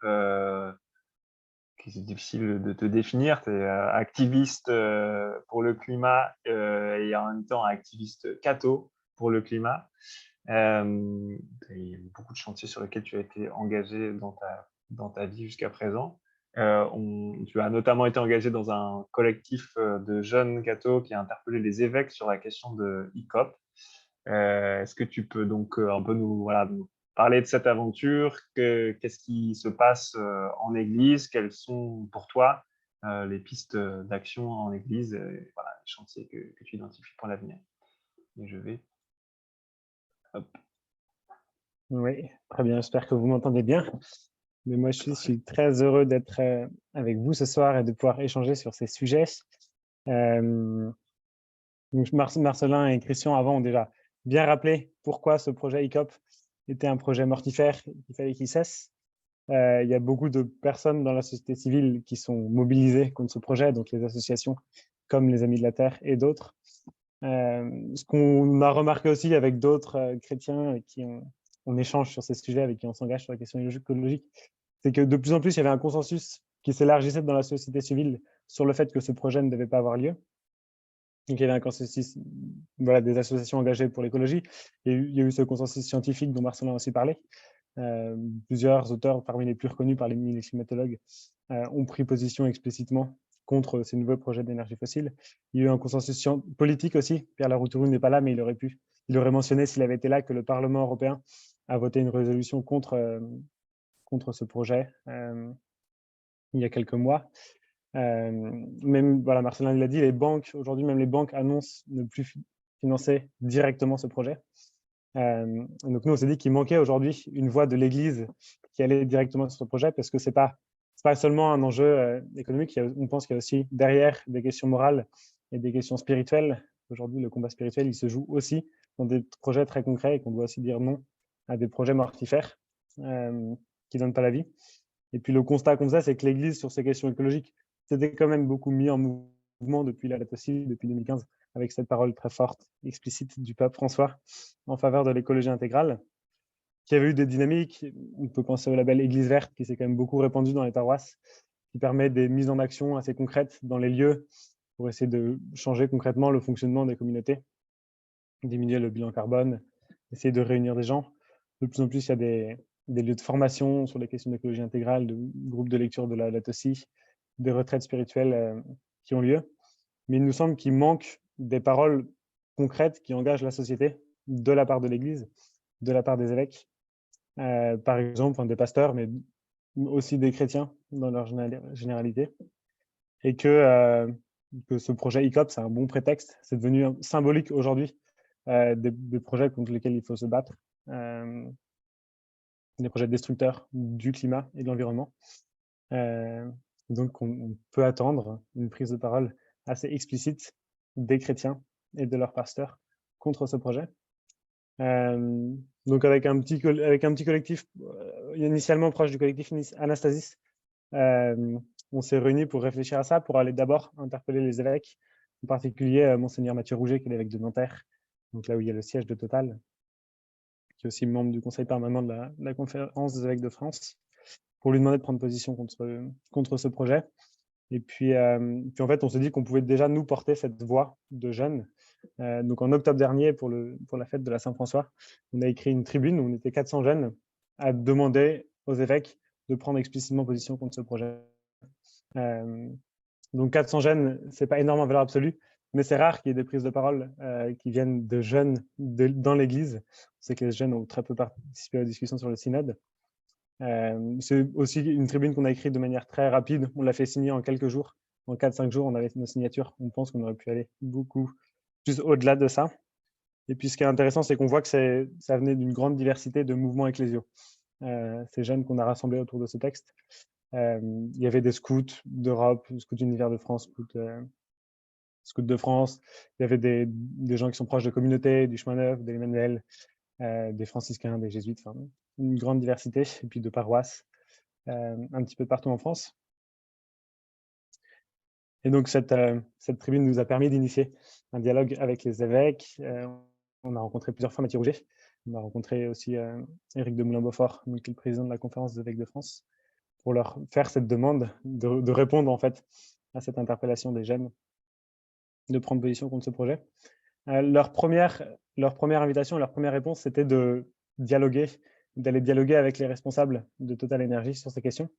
qui c'est difficile de te définir. Tu es activiste pour le climat et en même temps activiste catho pour le climat. Il y a beaucoup de chantiers sur lesquels tu as été engagé dans ta vie jusqu'à présent. Tu as notamment été engagé dans un collectif de jeunes cathos qui a interpellé les évêques sur la question de ICOP. Est-ce que tu peux donc un peu nous parler de cette aventure? Qu'est-ce qui se passe en Église? Quelles sont pour toi les pistes d'action en Église, les chantiers que tu identifies pour l'avenir? Et je vais... Hop. Oui, très bien, j'espère que vous m'entendez bien. Mais moi, je suis très heureux d'être avec vous ce soir et de pouvoir échanger sur ces sujets. Donc Marcelin et Christian, avant, ont déjà bien rappelé pourquoi ce projet ICOP était un projet mortifère, il fallait qu'il cesse. Il y a beaucoup de personnes dans la société civile qui sont mobilisées contre ce projet, donc les associations comme les Amis de la Terre et d'autres. Ce qu'on a remarqué aussi avec d'autres chrétiens qui on échange sur ces sujets, avec qui on s'engage sur la question écologique, c'est que de plus en plus, il y avait un consensus qui s'élargissait dans la société civile sur le fait que ce projet ne devait pas avoir lieu. Donc, il y avait un consensus des associations engagées pour l'écologie. Il y a eu ce consensus scientifique dont Marcelin a aussi parlé. Plusieurs auteurs, parmi les plus reconnus par les climatologues, ont pris position explicitement contre ces nouveaux projets d'énergie fossile. Il y a eu un consensus politique aussi. Pierre Laroutourou n'est pas là, mais il aurait mentionné, s'il avait été là, que le Parlement européen a voté une résolution contre ce projet il y a quelques mois. Même, Marcelin l'a dit, aujourd'hui, même les banques annoncent ne plus financer directement ce projet. Donc nous, on s'est dit qu'il manquait aujourd'hui une voix de l'Église qui allait directement sur ce projet, parce que c'est pas seulement un enjeu économique. On pense qu'il y a aussi derrière des questions morales et des questions spirituelles. Aujourd'hui, le combat spirituel, il se joue aussi dans des projets très concrets, et qu'on doit aussi dire non à des projets mortifères qui ne donnent pas la vie. Et puis le constat qu'on faisait, c'est que l'Église, sur ces questions écologiques, s'était quand même beaucoup mis en mouvement depuis la date aussi, depuis 2015, avec cette parole très forte, explicite du pape François en faveur de l'écologie intégrale, qui avait eu des dynamiques. On peut penser au label Église verte, qui s'est quand même beaucoup répandu dans les paroisses, qui permet des mises en action assez concrètes dans les lieux pour essayer de changer concrètement le fonctionnement des communautés, diminuer le bilan carbone, essayer de réunir des gens. De plus en plus, il y a des lieux de formation sur les questions d'écologie intégrale, de groupes de lecture de la TOSI, des retraites spirituelles qui ont lieu. mais il nous semble qu'il manque des paroles concrètes qui engagent la société de la part de l'Église, de la part des évêques, par exemple des pasteurs, mais aussi des chrétiens dans leur généralité, et que ce projet ICOP, c'est un bon prétexte. C'est devenu symbolique aujourd'hui des projets contre lesquels il faut se battre, des projets destructeurs du climat et de l'environnement. Donc, on peut attendre une prise de parole assez explicite des chrétiens et de leurs pasteurs contre ce projet. Donc, avec un petit collectif, initialement proche du collectif Anastasis, on s'est réunis pour réfléchir à ça, pour aller d'abord interpeller les évêques, en particulier Monseigneur Mathieu Rouget, qui est l'évêque de Nanterre, donc là où il y a le siège de Total, qui est aussi membre du conseil permanent de la conférence des évêques de France, pour lui demander de prendre position contre ce projet. Et puis en fait, on s'est dit qu'on pouvait déjà nous porter cette voix de jeunes. Donc en octobre dernier, pour la fête de la Saint-François, on a écrit une tribune où on était 400 jeunes à demander aux évêques de prendre explicitement position contre ce projet. Donc 400 jeunes, c'est pas énorme en valeur absolue, mais c'est rare qu'il y ait des prises de parole qui viennent de jeunes dans l'Église. On sait que les jeunes ont très peu participé aux discussions sur le synode. C'est aussi une tribune qu'on a écrite de manière très rapide. On l'a fait signer en quelques jours. En 4-5 jours, on avait nos signatures. On pense qu'on aurait pu aller beaucoup plus au-delà de ça. Et puis, ce qui est intéressant, c'est qu'on voit que ça venait d'une grande diversité de mouvements ecclésiaux. Ces jeunes qu'on a rassemblés autour de ce texte. Il y avait des scouts d'Europe, scouts d'univers de France, scouts de France. Il y avait des gens qui sont proches de communautés, du chemin neuf, de l'Emmanuel, des franciscains, des jésuites, enfin, une grande diversité, et puis de paroisses, un petit peu partout en France. Et donc, cette tribune nous a permis d'initier un dialogue avec les évêques. On a rencontré plusieurs fois Mathieu Rouget. On a rencontré aussi Éric de Moulin-Beaufort, qui est le président de la conférence des évêques de France, pour leur faire cette demande de répondre en fait à cette interpellation des jeunes, de prendre position contre ce projet. Leur première invitation, leur première réponse, c'était d'aller dialoguer avec les responsables de Total Energy sur ces questions.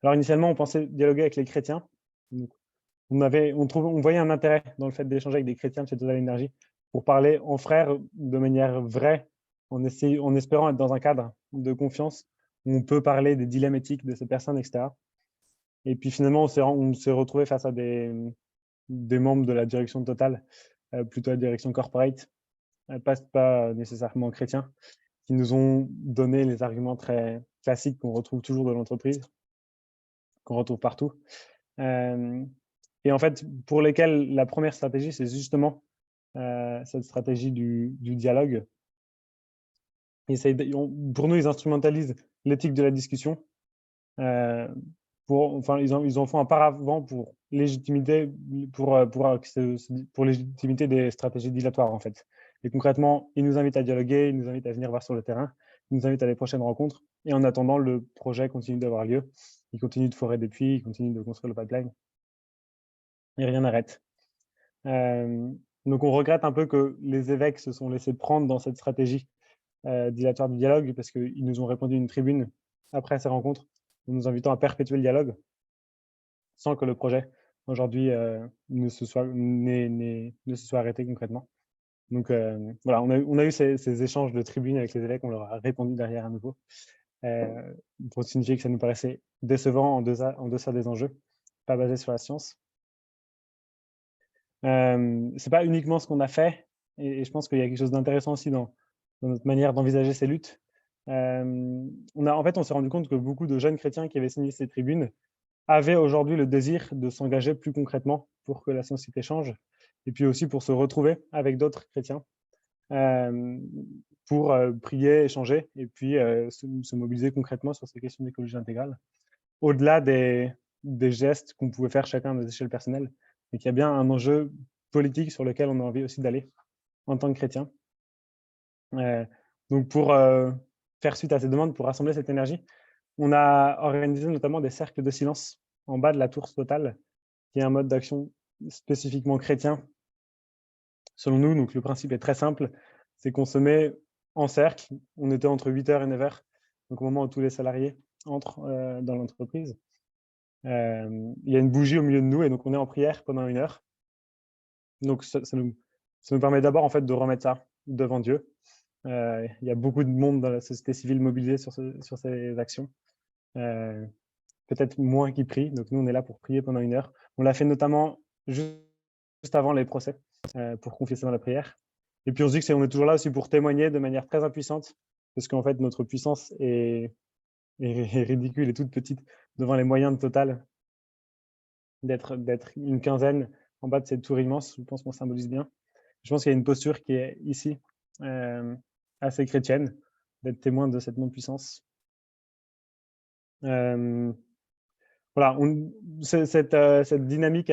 Alors initialement, on pensait dialoguer avec les chrétiens. Donc, on voyait un intérêt dans le fait d'échanger avec des chrétiens de chez Total Energy pour parler en frères de manière vraie, en espérant être dans un cadre de confiance où on peut parler des dilemmes éthiques de ces personnes, etc. Et puis finalement, on s'est retrouvé face à des membres de la direction de Total, plutôt la direction corporate, pas nécessairement chrétiens, qui nous ont donné les arguments très classiques qu'on retrouve toujours dans l'entreprise, qu'on retrouve partout. Et en fait, pour lesquels la première stratégie, c'est justement cette stratégie du dialogue. Pour nous, ils instrumentalisent l'éthique de la discussion. Ils en font un paravent pour légitimité des stratégies dilatoires, en fait. Et concrètement, ils nous invitent à dialoguer, ils nous invitent à venir voir sur le terrain, ils nous invitent à des prochaines rencontres. Et en attendant, le projet continue d'avoir lieu. Il continue de forer des puits, il continue de construire le pipeline. Et rien n'arrête. Donc, on regrette un peu que les évêques se sont laissés prendre dans cette stratégie dilatoire du dialogue, parce qu'ils nous ont répondu une tribune après ces rencontres, en nous invitant à perpétuer le dialogue, sans que le projet, aujourd'hui, ne se soit arrêté concrètement. Donc, voilà, on a eu ces échanges de tribunes avec les évêques, on leur a répondu derrière à nouveau, pour signifier que ça nous paraissait décevant en deçà des enjeux, pas basé sur la science. C'est pas uniquement ce qu'on a fait, et je pense qu'il y a quelque chose d'intéressant aussi dans notre manière d'envisager ces luttes. On s'est rendu compte que beaucoup de jeunes chrétiens qui avaient signé ces tribunes avaient aujourd'hui le désir de s'engager plus concrètement pour que la société change, et puis aussi pour se retrouver avec d'autres chrétiens, pour prier, échanger, et puis se mobiliser concrètement sur ces questions d'écologie intégrale, au-delà des gestes qu'on pouvait faire chacun à nos échelles personnelles, et qu'il y a bien un enjeu politique sur lequel on a envie aussi d'aller en tant que chrétien. Donc, pour faire suite à ces demandes, pour rassembler cette énergie, on a organisé notamment des cercles de silence en bas de la tour Total, qui est un mode d'action spécifiquement chrétien. Selon nous, donc le principe est très simple, c'est qu'on se met en cercle. On était entre 8h et 9h, donc au moment où tous les salariés entrent dans l'entreprise. Il y a une bougie au milieu de nous, et donc on est en prière pendant 1 heure. Donc, ça nous permet d'abord en fait, de remettre ça devant Dieu. Il y a beaucoup de monde dans la société civile mobilisé sur ces actions. Peut-être moins qui prient. Donc, nous, on est là pour prier pendant 1 heure. On l'a fait notamment juste avant les procès, pour confesser dans la prière. Et puis, on se dit qu'on est toujours là aussi pour témoigner de manière très impuissante, parce qu'en fait, notre puissance est ridicule et toute petite devant les moyens de Total. D'être une quinzaine en bas de cette tour immense, je pense qu'on symbolise bien. Je pense qu'il y a une posture qui est ici, assez chrétienne, d'être témoin de cette non-puissance. Voilà, cette dynamique,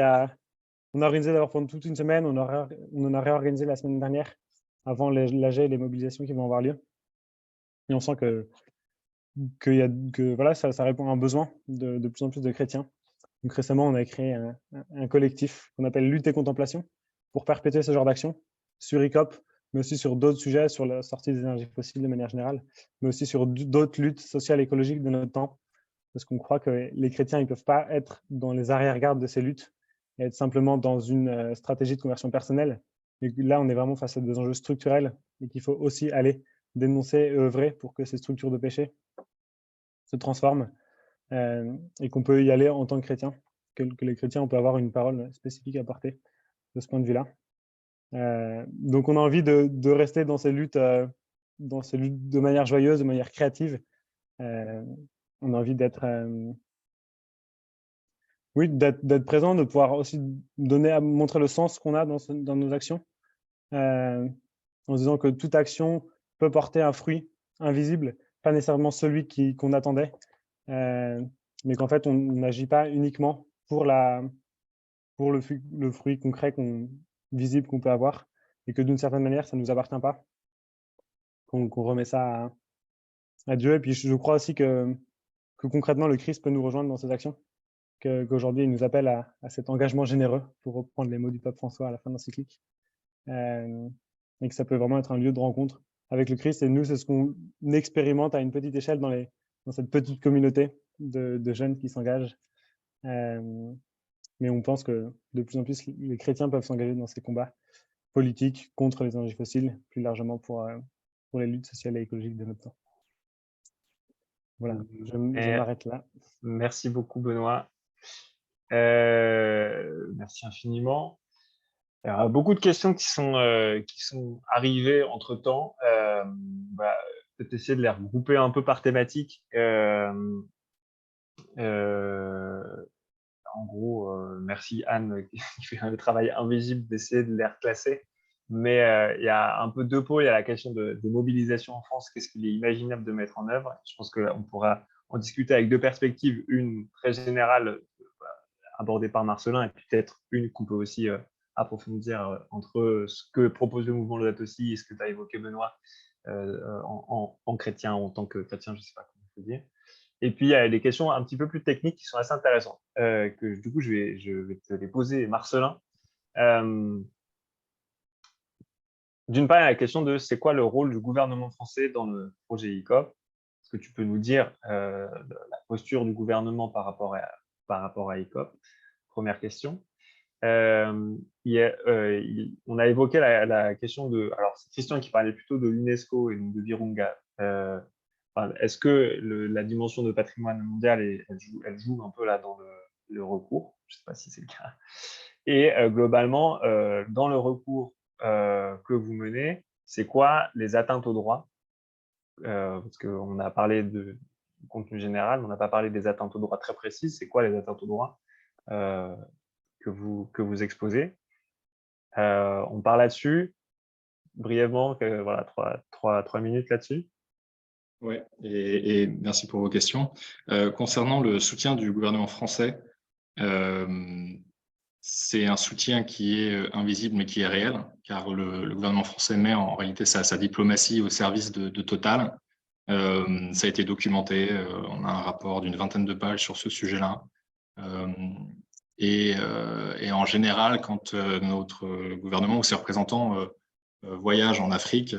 on a organisé d'abord pendant toute une semaine, on en a réorganisé la semaine dernière, avant l'AG et les mobilisations qui vont avoir lieu. Et on sent que voilà, ça répond à un besoin de plus en plus de chrétiens. Donc récemment, on a créé un collectif qu'on appelle Lutte et Contemplation pour perpétuer ce genre d'action sur ICOP, mais aussi sur d'autres sujets, sur la sortie des énergies fossiles de manière générale, mais aussi sur d'autres luttes sociales et écologiques de notre temps. Parce qu'on croit que les chrétiens ne peuvent pas être dans les arrière-gardes de ces luttes et être simplement dans une stratégie de conversion personnelle. Mais là, on est vraiment face à des enjeux structurels et qu'il faut aussi aller dénoncer et œuvrer pour que ces structures de péché se transforment et qu'on peut y aller en tant que chrétien, que les chrétiens, on peut avoir une parole spécifique à porter de ce point de vue-là. Donc, on a envie de rester dans ces luttes de manière joyeuse, de manière créative. On a envie d'être présent, de pouvoir aussi montrer le sens qu'on a dans nos actions, en se disant que toute action peut porter un fruit invisible, pas nécessairement celui qu'on attendait, mais qu'en fait, on n'agit pas uniquement pour le fruit concret, visible qu'on peut avoir, et que d'une certaine manière, ça ne nous appartient pas, qu'on remet ça à Dieu. Et puis, je crois aussi que concrètement, le Christ peut nous rejoindre dans ces actions, qu'aujourd'hui, il nous appelle à cet engagement généreux, pour reprendre les mots du pape François à la fin de l'encyclique, et que ça peut vraiment être un lieu de rencontre avec le Christ. Et nous, c'est ce qu'on expérimente à une petite échelle dans cette petite communauté de jeunes qui s'engagent. Mais on pense que de plus en plus, les chrétiens peuvent s'engager dans ces combats politiques contre les énergies fossiles, plus largement pour les luttes sociales et écologiques de notre temps. Voilà, je m'arrête là. Merci beaucoup, Benoît. Merci infiniment. Alors, beaucoup de questions qui sont arrivées entre-temps. Peut-être essayer de les regrouper un peu par thématique. En gros, merci Anne qui fait un travail invisible d'essayer de les reclasser. Mais il y a un peu 2 pôles. Il y a la question de mobilisation en France. Qu'est-ce qu'il est imaginable de mettre en œuvre? Je pense qu'on pourra en discuter avec 2 perspectives. Une très générale, abordée par Marcelin, et peut-être une qu'on peut aussi approfondir entre ce que propose le mouvement Laudato Si et ce que tu as évoqué, Benoît, en chrétien, en tant que chrétien, je ne sais pas comment on peut dire. Et puis, il y a des questions un petit peu plus techniques qui sont assez intéressantes, que du coup, je vais te les poser, Marcelin. D'une part, il y a la question de c'est quoi le rôle du gouvernement français dans le projet ICOP? Est-ce que tu peux nous dire la posture du gouvernement par rapport à ICOP? Première question. On a évoqué la question de... Alors, c'est Christian qui parlait plutôt de l'UNESCO et de Virunga. Est-ce que la dimension de patrimoine mondial, elle joue un peu là dans le recours? Je ne sais pas si c'est le cas. Et globalement, dans le recours que vous menez, c'est quoi les atteintes aux droits? Parce qu'on a parlé du contenu général, mais on n'a pas parlé des atteintes aux droits très précises. C'est quoi les atteintes aux droits que vous exposez? On parle là-dessus brièvement, voilà, 3 minutes là-dessus. Oui, et merci pour vos questions. Concernant le soutien du gouvernement français, c'est un soutien qui est invisible mais qui est réel, car le gouvernement français met en réalité sa diplomatie au service de Total. Ça a été documenté, on a un rapport d'une 20aine de pages sur ce sujet-là. Et en général, quand notre gouvernement ou ses représentants voyagent en Afrique,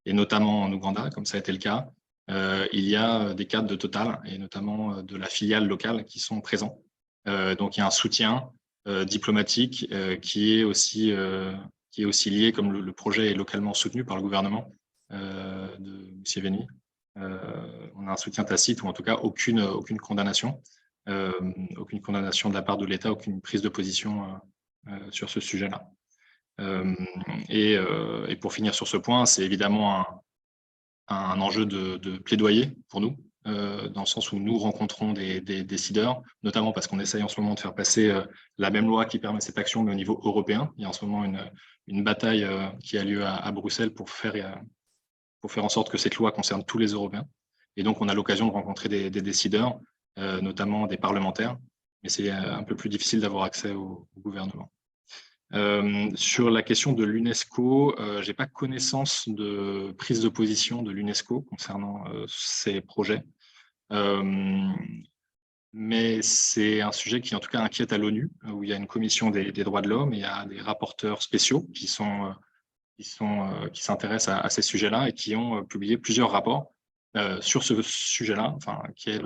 et notamment en Ouganda, comme ça a été le cas, il y a des cadres de Total, et notamment de la filiale locale, qui sont présents. Donc, il y a un soutien diplomatique qui est aussi lié, comme le projet est localement soutenu par le gouvernement de Museveni. On a un soutien tacite, ou en tout cas aucune condamnation. Aucune condamnation de la part de l'État, aucune prise de position sur ce sujet-là. Et pour finir sur ce point, c'est évidemment un enjeu de plaidoyer pour nous, dans le sens où nous rencontrons des décideurs, notamment parce qu'on essaye en ce moment de faire passer la même loi qui permet cette action, mais au niveau européen. Il y a en ce moment une bataille qui a lieu à Bruxelles pour faire en sorte que cette loi concerne tous les Européens. Et donc, on a l'occasion de rencontrer des décideurs, notamment des parlementaires, mais c'est un peu plus difficile d'avoir accès au gouvernement. Sur la question de l'UNESCO, je n'ai pas connaissance de prise de position de l'UNESCO concernant ces projets, mais c'est un sujet qui en tout cas inquiète à l'ONU, où il y a une commission des droits de l'homme, et il y a des rapporteurs spéciaux qui s'intéressent à ces sujets-là et qui ont publié plusieurs rapports sur ce sujet-là, enfin, qui est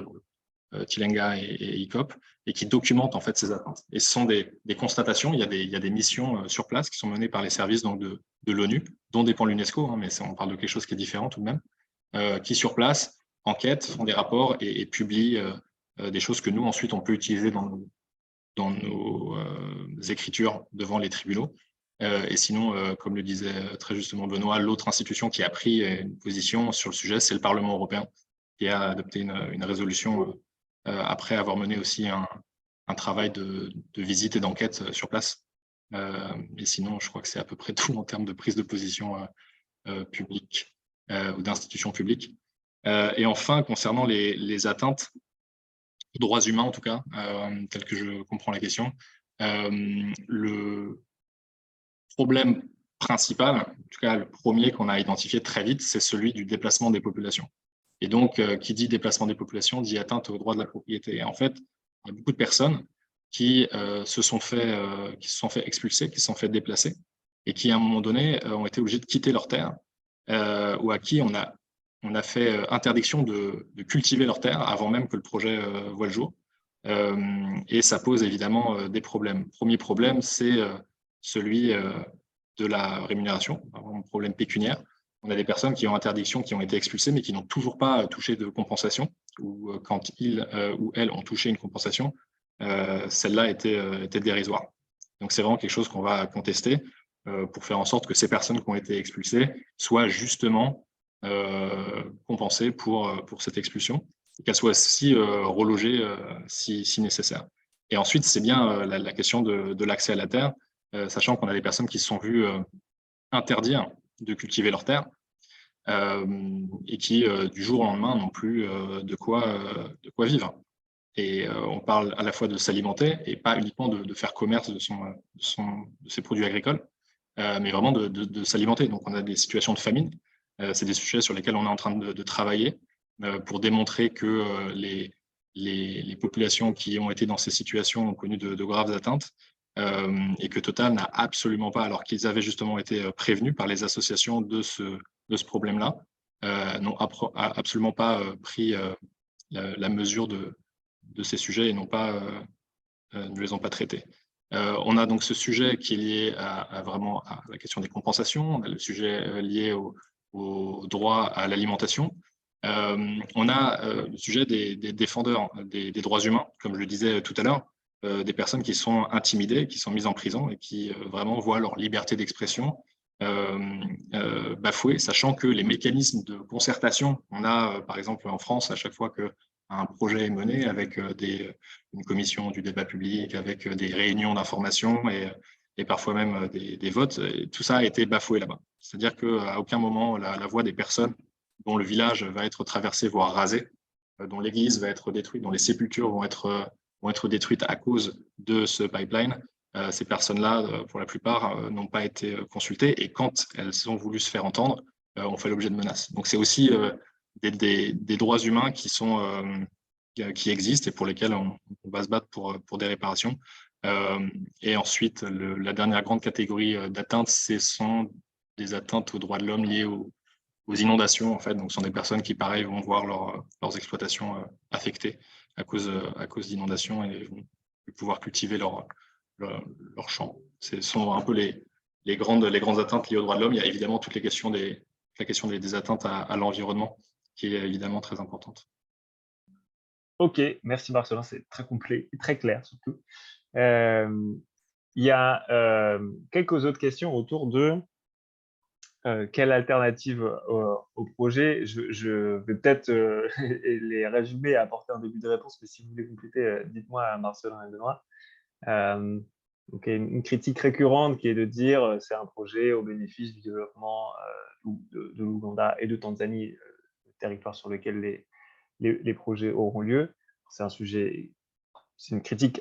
Tilenga et ICOP, et qui documentent en fait ces atteintes. Et ce sont des constatations. Il y a des missions sur place qui sont menées par les services donc, de l'ONU, dont dépend l'UNESCO, hein, mais on parle de quelque chose qui est différent tout de même, qui sur place enquêtent, font des rapports et publient des choses que nous ensuite on peut utiliser dans nos écritures devant les tribunaux. Et sinon, comme le disait très justement Benoît, l'autre institution qui a pris une position sur le sujet, c'est le Parlement européen, qui a adopté une résolution après avoir mené aussi un travail de visite et d'enquête sur place. Et sinon, je crois que c'est à peu près tout en termes de prise de position publique ou d'institutions publiques. Et enfin, concernant les atteintes aux droits humains, en tout cas, tel que je comprends la question, le problème principal, en tout cas le premier qu'on a identifié très vite, c'est celui du déplacement des populations. Et donc, qui dit déplacement des populations, dit atteinte aux droits de la propriété. Et en fait, il y a beaucoup de personnes qui se sont fait expulser, qui se sont fait déplacer, et qui, à un moment donné, ont été obligés de quitter leur terre, ou à qui on a fait interdiction de cultiver leur terre avant même que le projet voie le jour. Et ça pose évidemment des problèmes. Premier problème, c'est celui de la rémunération, un problème pécuniaire. On a des personnes qui ont interdiction, qui ont été expulsées, mais qui n'ont toujours pas touché de compensation, ou quand ils ou elles ont touché une compensation, celle-là était dérisoire. Donc c'est vraiment quelque chose qu'on va contester pour faire en sorte que ces personnes qui ont été expulsées soient justement compensées pour cette expulsion, et qu'elles soient aussi relogées si nécessaire. Et ensuite, c'est bien la question de l'accès à la terre, sachant qu'on a des personnes qui se sont vues interdire de cultiver leur terre et qui, du jour au lendemain, n'ont plus de quoi vivre. Et on parle à la fois de s'alimenter et pas uniquement de faire commerce de ses produits agricoles, mais vraiment de s'alimenter. Donc, on a des situations de famine. C'est des sujets sur lesquels on est en train de travailler pour démontrer que les populations qui ont été dans ces situations ont connu de graves atteintes, et que Total n'a absolument pas, alors qu'ils avaient justement été prévenus par les associations de ce problème-là, n'ont absolument pas pris la mesure de ces sujets et ne les ont pas traités. On a donc ce sujet qui est lié vraiment à la question des compensations, on a le sujet lié au droit à l'alimentation. On a le sujet des défendeurs des droits humains, comme je le disais tout à l'heure, des personnes qui sont intimidées, qui sont mises en prison et qui vraiment voient leur liberté d'expression bafouée, sachant que les mécanismes de concertation, on a par exemple en France, à chaque fois qu'un projet est mené avec une commission du débat public, avec des réunions d'information et parfois même des votes, et tout ça a été bafoué là-bas. C'est-à-dire qu'à aucun moment la voix des personnes dont le village va être traversé, voire rasé, dont l'église va être détruite, dont les sépultures vont être détruites à cause de ce pipeline, ces personnes-là, pour la plupart, n'ont pas été consultées, et quand elles ont voulu se faire entendre, ont fait l'objet de menaces. Donc c'est aussi des droits humains qui existent et pour lesquels on va se battre pour des réparations. Et ensuite, la dernière grande catégorie d'atteintes, ce sont des atteintes aux droits de l'homme liées aux inondations, en fait. Donc, ce sont des personnes qui, pareil, vont voir leurs exploitations affectées à cause d'inondations et vont pouvoir cultiver leur champ. Ce sont un peu les grandes atteintes liées aux droits de l'homme. Il y a évidemment toute la question des atteintes à l'environnement, qui est évidemment très importante. Ok, merci Marcelin, c'est très complet et très clair surtout. Il y a quelques autres questions autour de quelle alternative au projet. Je vais peut-être les résumer et apporter un début de réponse, mais si vous voulez compléter, dites-moi, Marcelin et Benoît. Donc, une critique récurrente qui est de dire c'est un projet au bénéfice du développement de l'Ouganda et de Tanzanie, le territoire sur lequel les projets auront lieu. C'est un sujet, c'est une critique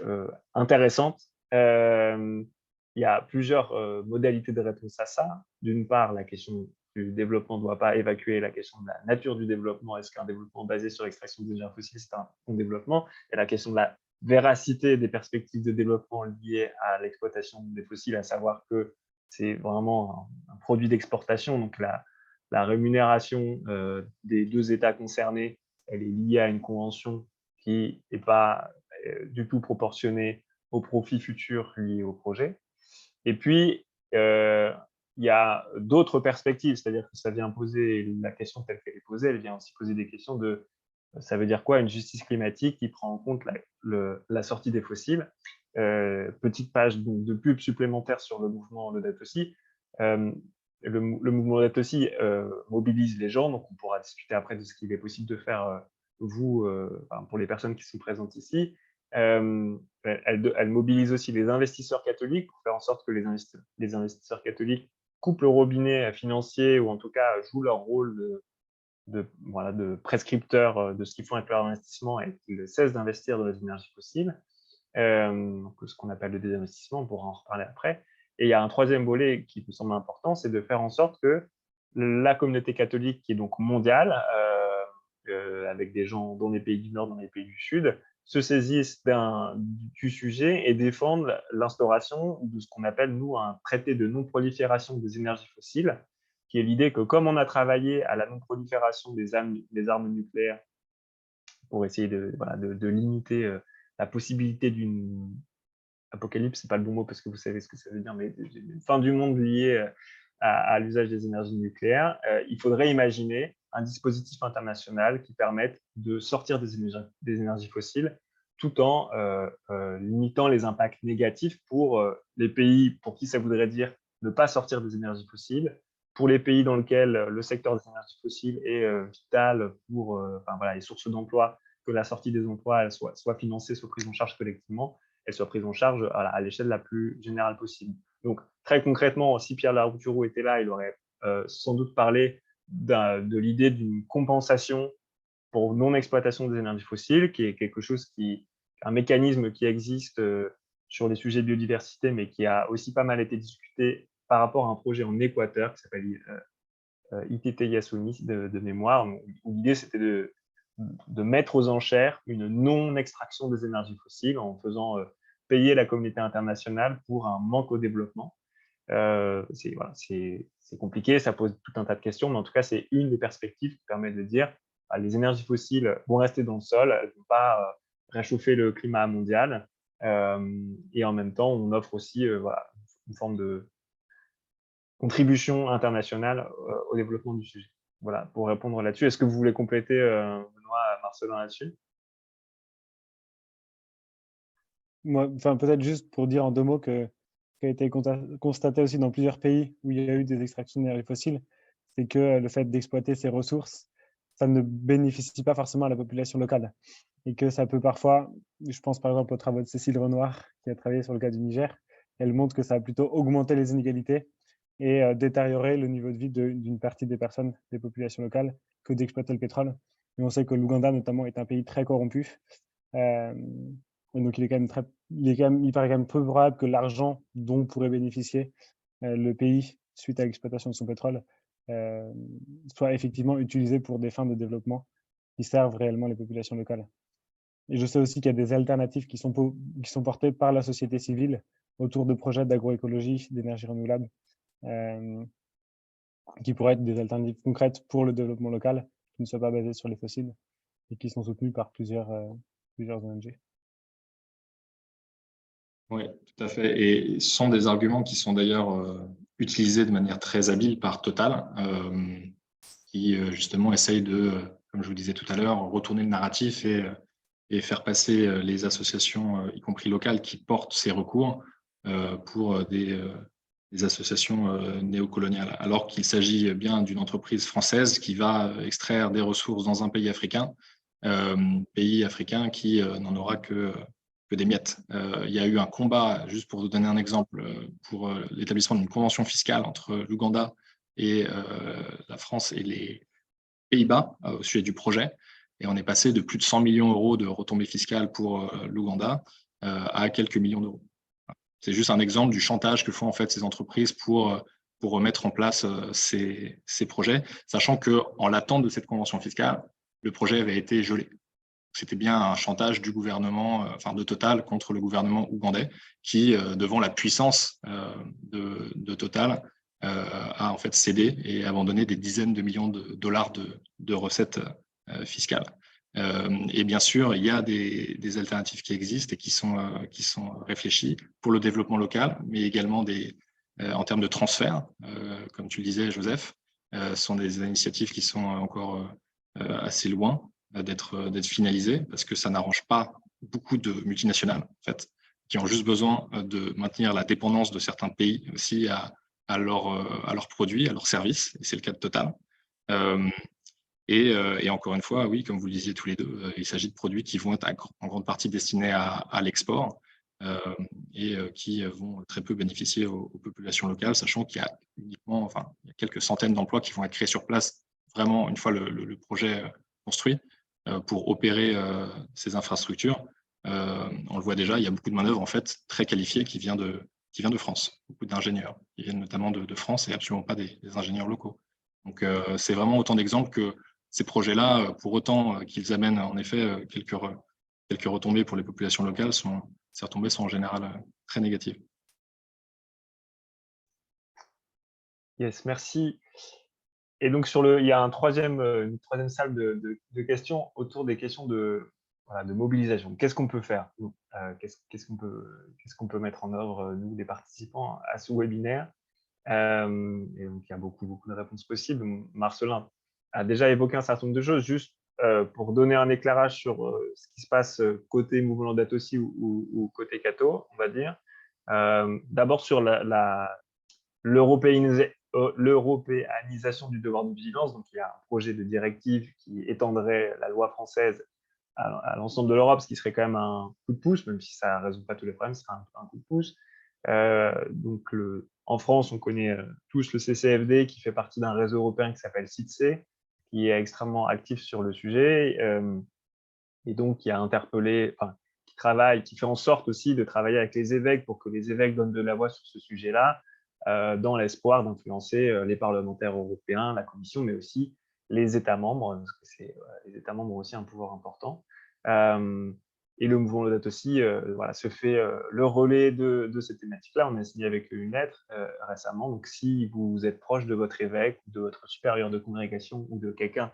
intéressante. Il y a plusieurs modalités de réponse à ça. D'une part, la question du développement ne doit pas évacuer la question de la nature du développement. Est-ce qu'un développement basé sur l'extraction des énergies fossiles, c'est un bon développement? Et la question de la véracité des perspectives de développement liées à l'exploitation des fossiles, à savoir que c'est vraiment un produit d'exportation. Donc, la rémunération des deux États concernés, elle est liée à une convention qui n'est pas du tout proportionnée aux profits futurs liés au projet. Et puis, il y a d'autres perspectives, c'est-à-dire que ça vient poser la question telle qu'elle est posée, elle vient aussi poser des questions de ça veut dire quoi une justice climatique qui prend en compte la sortie des fossiles. Petite page de pub supplémentaire sur le mouvement Laudato Si. Le mouvement Laudato Si mobilise les gens, donc on pourra discuter après de ce qu'il est possible de faire pour les personnes qui sont présentes ici. Elle mobilise aussi les investisseurs catholiques pour faire en sorte que les investisseurs catholiques coupent le robinet financier ou en tout cas jouent leur rôle de prescripteurs de ce qu'ils font avec leur investissement et qu'ils cessent d'investir dans les énergies fossiles, donc ce qu'on appelle le désinvestissement, on pourra en reparler après. Et il y a un troisième volet qui me semble important, c'est de faire en sorte que la communauté catholique, qui est donc mondiale, avec des gens dans les pays du Nord, dans les pays du Sud, se saisissent du sujet et défendent l'instauration de ce qu'on appelle, nous, un traité de non-prolifération des énergies fossiles, qui est l'idée que comme on a travaillé à la non-prolifération des armes nucléaires pour essayer de limiter la possibilité d'une apocalypse, c'est pas le bon mot parce que vous savez ce que ça veut dire, mais une fin du monde liée à l'usage des énergies nucléaires, il faudrait imaginer un dispositif international qui permette de sortir des énergies fossiles tout en limitant les impacts négatifs pour les pays pour qui ça voudrait dire ne pas sortir des énergies fossiles, pour les pays dans lesquels le secteur des énergies fossiles est vital pour les sources d'emploi, que la sortie des emplois elle soit financée, soit prise en charge collectivement, elle soit prise en charge à l'échelle la plus générale possible. Donc, très concrètement, si Pierre Larouturou était là, il aurait sans doute parlé de l'idée d'une compensation pour non-exploitation des énergies fossiles, qui est quelque chose un mécanisme qui existe sur les sujets de biodiversité, mais qui a aussi pas mal été discuté par rapport à un projet en Équateur qui s'appelle ITT Yasuni de mémoire, où l'idée c'était de mettre aux enchères une non-extraction des énergies fossiles en faisant payer la communauté internationale pour un manque au développement. C'est compliqué, ça pose tout un tas de questions, mais en tout cas, c'est une des perspectives qui permet de dire les énergies fossiles vont rester dans le sol, elles ne vont pas réchauffer le climat mondial, et en même temps, on offre aussi une forme de contribution internationale au développement du sujet. Voilà, pour répondre là-dessus. Est-ce que vous voulez compléter, Benoît, Marcelin, là-dessus? Peut-être juste pour dire en 2 mots qui a été constaté aussi dans plusieurs pays où il y a eu des extractions d'énergie fossile, c'est que le fait d'exploiter ces ressources, ça ne bénéficie pas forcément à la population locale. Et que ça peut parfois, je pense par exemple aux travaux de Cécile Renoir, qui a travaillé sur le cas du Niger, elle montre que ça a plutôt augmenté les inégalités et détérioré le niveau de vie d'une partie des personnes, des populations locales, que d'exploiter le pétrole. Et on sait que l'Ouganda, notamment, est un pays très corrompu. Et donc, il paraît quand même peu probable que l'argent dont pourrait bénéficier le pays suite à l'exploitation de son pétrole soit effectivement utilisé pour des fins de développement qui servent réellement les populations locales. Et je sais aussi qu'il y a des alternatives qui sont portées par la société civile autour de projets d'agroécologie, d'énergie renouvelable, qui pourraient être des alternatives concrètes pour le développement local, qui ne soient pas basées sur les fossiles et qui sont soutenues par plusieurs ONG. Oui, tout à fait. Et ce sont des arguments qui sont d'ailleurs utilisés de manière très habile par Total, qui justement essaye de, comme je vous disais tout à l'heure, retourner le narratif et faire passer les associations, y compris locales, qui portent ces recours pour des associations néocoloniales, alors qu'il s'agit bien d'une entreprise française qui va extraire des ressources dans un pays africain qui n'en aura que des miettes. Il y a eu un combat, juste pour vous donner un exemple, pour l'établissement d'une convention fiscale entre l'Ouganda et la France et les Pays-Bas au sujet du projet. Et on est passé de plus de 100 millions d'euros de retombées fiscales pour l'Ouganda à quelques millions d'euros. C'est juste un exemple du chantage que font en fait ces entreprises pour remettre en place ces projets, sachant qu'en l'attente de cette convention fiscale, le projet avait été gelé. C'était bien un chantage du gouvernement, de Total contre le gouvernement ougandais, qui, devant la puissance de Total, a en fait cédé et abandonné des dizaines de millions de dollars de recettes fiscales. Et bien sûr, il y a des alternatives qui existent et qui sont réfléchies pour le développement local, mais également en termes de transfert, comme tu le disais, Joseph, sont des initiatives qui sont encore assez loin d'être finalisées parce que ça n'arrange pas beaucoup de multinationales, en fait, qui ont juste besoin de maintenir la dépendance de certains pays aussi à leurs produits, à leurs services, et c'est le cas de Total. Et encore une fois, oui, comme vous le disiez tous les deux, il s'agit de produits qui vont être en grande partie destinés à l'export et qui vont très peu bénéficier aux populations locales, sachant qu'il y a il y a quelques centaines d'emplois qui vont être créés sur place, vraiment une fois le projet construit, pour opérer ces infrastructures. On le voit déjà, il y a beaucoup de manœuvres en fait très qualifiées qui vient de France, beaucoup d'ingénieurs qui viennent notamment de France et absolument pas des ingénieurs locaux. Donc c'est vraiment autant d'exemples que ces projets-là, pour autant qu'ils amènent en effet quelques retombées pour les populations locales, ces retombées sont en général très négatives. Yes, merci. Et donc, il y a une troisième salle de questions autour des questions de mobilisation. Qu'est-ce qu'on peut faire, nous qu'est-ce qu'on peut mettre en œuvre, nous, les participants, à ce webinaire et donc, il y a beaucoup de réponses possibles. Marcelin a déjà évoqué un certain nombre de choses, juste pour donner un éclairage sur ce qui se passe côté mouvement Laudato Si ou côté Cato, on va dire. D'abord sur l'européanisation du devoir de vigilance. Donc, il y a un projet de directive qui étendrait la loi française à l'ensemble de l'Europe, ce qui serait quand même un coup de pouce, même si ça ne résout pas tous les problèmes, ce serait un coup de pouce. Donc, en France, on connaît tous le CCFD, qui fait partie d'un réseau européen qui s'appelle CITSE, qui est extrêmement actif sur le sujet, et donc qui a interpellé, qui travaille, qui fait en sorte aussi de travailler avec les évêques pour que les évêques donnent de la voix sur ce sujet-là, dans l'espoir d'influencer les parlementaires européens, la Commission, mais aussi les États membres, parce que les États membres ont aussi un pouvoir important. Et le mouvement Laudato Si se fait le relais de cette thématique-là. On a signé avec eux une lettre récemment. Donc, si vous êtes proche de votre évêque, ou de votre supérieur de congrégation, ou de quelqu'un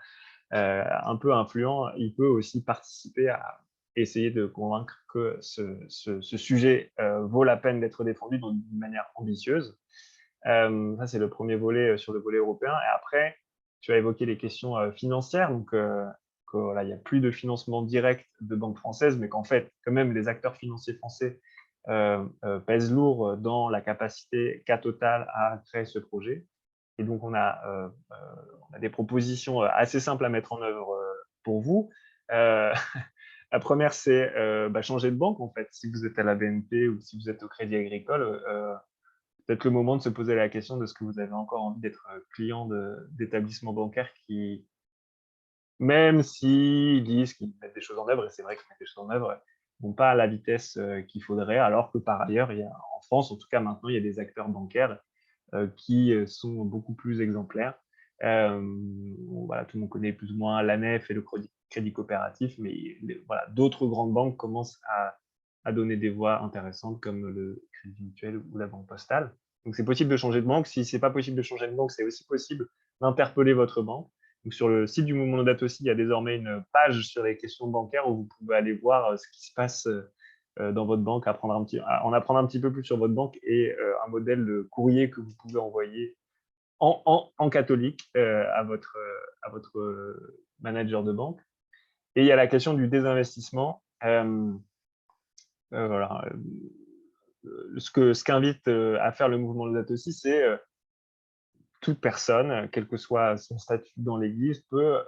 un peu influent, il peut aussi participer à essayer de convaincre que ce sujet vaut la peine d'être défendu d'une manière ambitieuse. Ça, c'est le premier volet sur le volet européen. Et après, tu as évoqué les questions financières. Donc, il n'y a plus de financement direct de banques françaises, mais qu'en fait, quand même, les acteurs financiers français pèsent lourd dans la capacité qu'a Total à créer ce projet. Et donc, on a des propositions assez simples à mettre en œuvre pour vous. La première, c'est changer de banque, en fait. Si vous êtes à la BNP ou si vous êtes au Crédit Agricole, peut-être le moment de se poser la question de ce que vous avez encore envie d'être client d'établissements bancaires qui, même s'ils disent qu'ils mettent des choses en œuvre, et c'est vrai qu'ils mettent des choses en œuvre, vont pas à la vitesse qu'il faudrait, alors que par ailleurs, en France, en tout cas maintenant, il y a des acteurs bancaires qui sont beaucoup plus exemplaires. Tout le monde connaît plus ou moins la Nef et le Crédit Coopératif, mais d'autres grandes banques commencent à donner des voies intéressantes comme le Crédit Mutuel ou la Banque Postale. Donc, c'est possible de changer de banque. Si ce n'est pas possible de changer de banque, c'est aussi possible d'interpeller votre banque. Donc, sur le site du mouvement Laudato Si, il y a désormais une page sur les questions bancaires où vous pouvez aller voir ce qui se passe dans votre banque, en apprendre un petit peu plus sur votre banque et un modèle de courrier que vous pouvez envoyer en catholique à votre manager de banque. Et il y a la question du désinvestissement. Voilà. Ce qu'invite à faire le mouvement Laudato aussi, c'est toute personne, quel que soit son statut dans l'Église, peut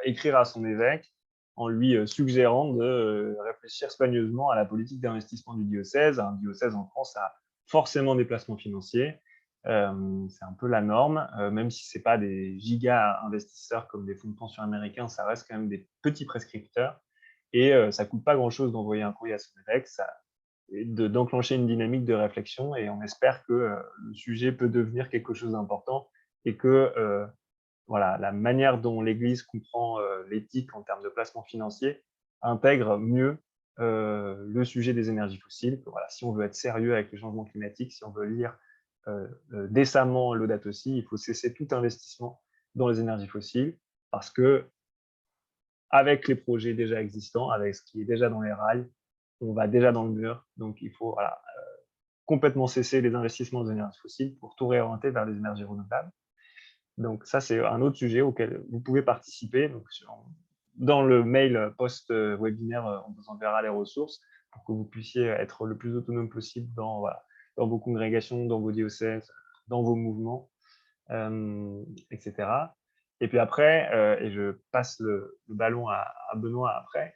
écrire à son évêque en lui suggérant de réfléchir soigneusement à la politique d'investissement du diocèse. Un diocèse en France a forcément des placements financiers. C'est un peu la norme, même si ce n'est pas des giga investisseurs comme des fonds de pension américains, ça reste quand même des petits prescripteurs. Et ça ne coûte pas grand-chose d'envoyer un courrier à son évêque, d'enclencher une dynamique de réflexion, et on espère que le sujet peut devenir quelque chose d'important et que voilà, la manière dont l'Église comprend l'éthique en termes de placement financier intègre mieux le sujet des énergies fossiles. Voilà, si on veut être sérieux avec le changement climatique, si on veut lire décemment Laudato Si, il faut cesser tout investissement dans les énergies fossiles, parce que avec les projets déjà existants, avec ce qui est déjà dans les rails, on va déjà dans le mur. Donc il faut complètement cesser les investissements dans les énergies fossiles pour tout réorienter vers les énergies renouvelables. Donc ça, c'est un autre sujet auquel vous pouvez participer. Donc, dans le mail post-webinaire, on vous enverra les ressources pour que vous puissiez être le plus autonome possible dans vos congrégations, dans vos diocèses, dans vos mouvements, etc. Et puis après, et je passe le ballon à Benoît après,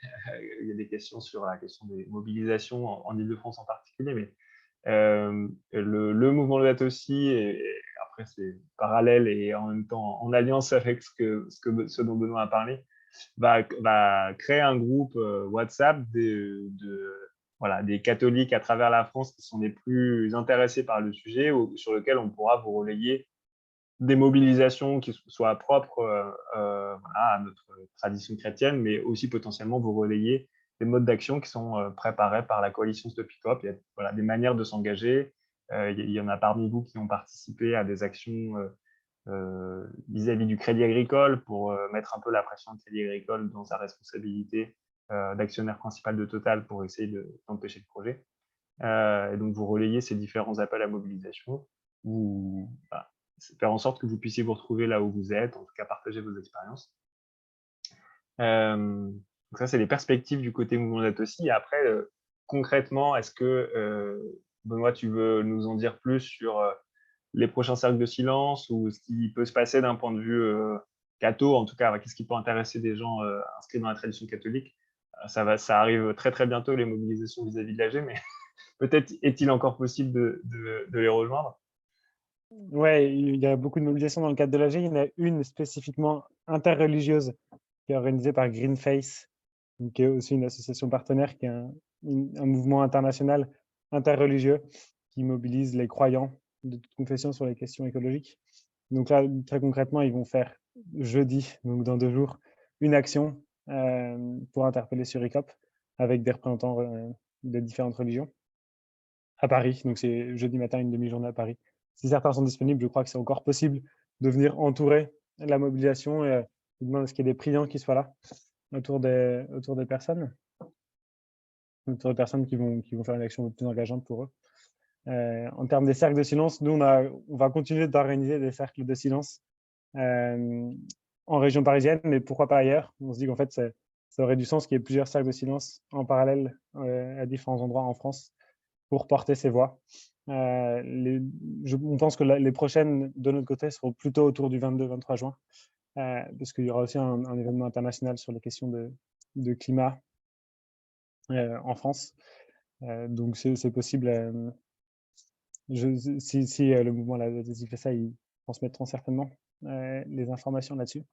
il y a des questions sur la question des mobilisations en Île-de-France en particulier, mais le mouvement Laudato Si, et après c'est parallèle et en même temps en alliance avec ce dont Benoît a parlé, va créer un groupe WhatsApp des catholiques à travers la France qui sont les plus intéressés par le sujet, sur lequel on pourra vous relayer des mobilisations qui soient propres à notre tradition chrétienne, mais aussi potentiellement vous relayer des modes d'action qui sont préparés par la coalition Stop Hip-Hop. Il y a des manières de s'engager. Il y en a parmi vous qui ont participé à des actions vis-à-vis du Crédit Agricole pour mettre un peu la pression du Crédit Agricole dans sa responsabilité d'actionnaire principal de Total pour essayer d'empêcher le projet. Et donc, vous relayez ces différents appels à mobilisation. Faire en sorte que vous puissiez vous retrouver là où vous êtes, en tout cas partager vos expériences. Donc ça, c'est les perspectives du côté mouvement Laudato Si. Et après, concrètement, est-ce que, Benoît, tu veux nous en dire plus sur les prochains cercles de silence, ou ce qui peut se passer d'un point de vue catho, en tout cas, qu'est-ce qui peut intéresser des gens inscrits dans la tradition catholique? Ça arrive très très bientôt, les mobilisations vis-à-vis de l'AG, mais peut-être est-il encore possible de les rejoindre? Ouais, il y a beaucoup de mobilisations dans le cadre de l'AG. Il y en a une spécifiquement interreligieuse qui est organisée par Greenface, qui est aussi une association partenaire, qui est un mouvement international interreligieux qui mobilise les croyants de toute confession sur les questions écologiques. Donc là, très concrètement, ils vont faire jeudi, donc dans 2 jours, une action pour interpeller sur ICOP avec des représentants de différentes religions à Paris. Donc c'est jeudi matin, une demi-journée à Paris. Si certains sont disponibles, je crois que c'est encore possible de venir entourer la mobilisation et demander à ce qu'il y ait des priants qui soient là autour des personnes, autour des personnes qui vont faire une action plus engageante pour eux. En termes des cercles de silence, nous, on va continuer d'organiser des cercles de silence en région parisienne, mais pourquoi pas ailleurs? On se dit qu'en fait, ça aurait du sens qu'il y ait plusieurs cercles de silence en parallèle à différents endroits en France pour porter ces voix. On pense que les prochaines, de notre côté, seront plutôt autour du 22-23 juin, parce qu'il y aura aussi un événement international sur les questions de climat en France. Donc, c'est possible. Si le mouvement fait ça, ils transmettront certainement les informations là-dessus.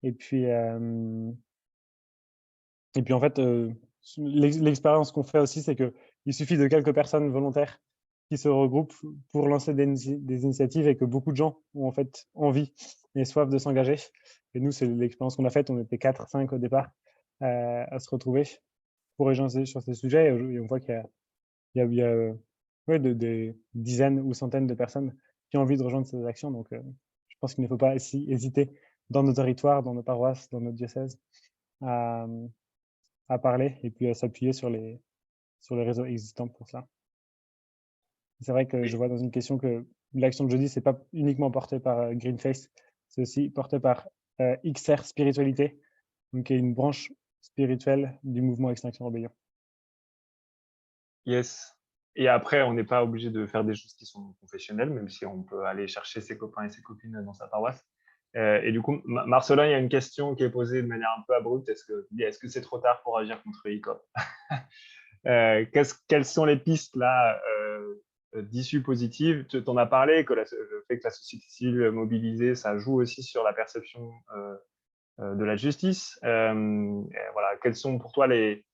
Et puis, en fait, l'expérience qu'on fait aussi, c'est qu'il suffit de quelques personnes volontaires qui se regroupent pour lancer des initiatives, et que beaucoup de gens ont en fait envie et soif de s'engager. Et nous, c'est l'expérience qu'on a faite. On était 4-5 au départ à se retrouver pour échanger sur ces sujets. Et on voit qu'il y a des dizaines ou centaines de personnes qui ont envie de rejoindre ces actions. Donc, je pense qu'il ne faut pas hésiter dans nos territoires, dans nos paroisses, dans notre diocèse, à parler et puis à s'appuyer sur les sur les réseaux existants pour ça. C'est vrai que je vois dans une question que l'action de jeudi, c'est pas uniquement porté par Greenface, c'est aussi porté par XR Spiritualité, donc qui est une branche spirituelle du mouvement Extinction Rebellion. Yes. Et après, on n'est pas obligé de faire des choses qui sont confessionnelles, même si on peut aller chercher ses copains et ses copines dans sa paroisse. Et du coup, Marcelin, il y a une question qui est posée de manière un peu abrupte. Est-ce que c'est trop tard pour agir contre ICOP? Quelles sont les pistes là d'issues positives? Tu en as parlé, que le fait que la société civile mobilisée, ça joue aussi sur la perception de la justice. Voilà, quels sont pour toi les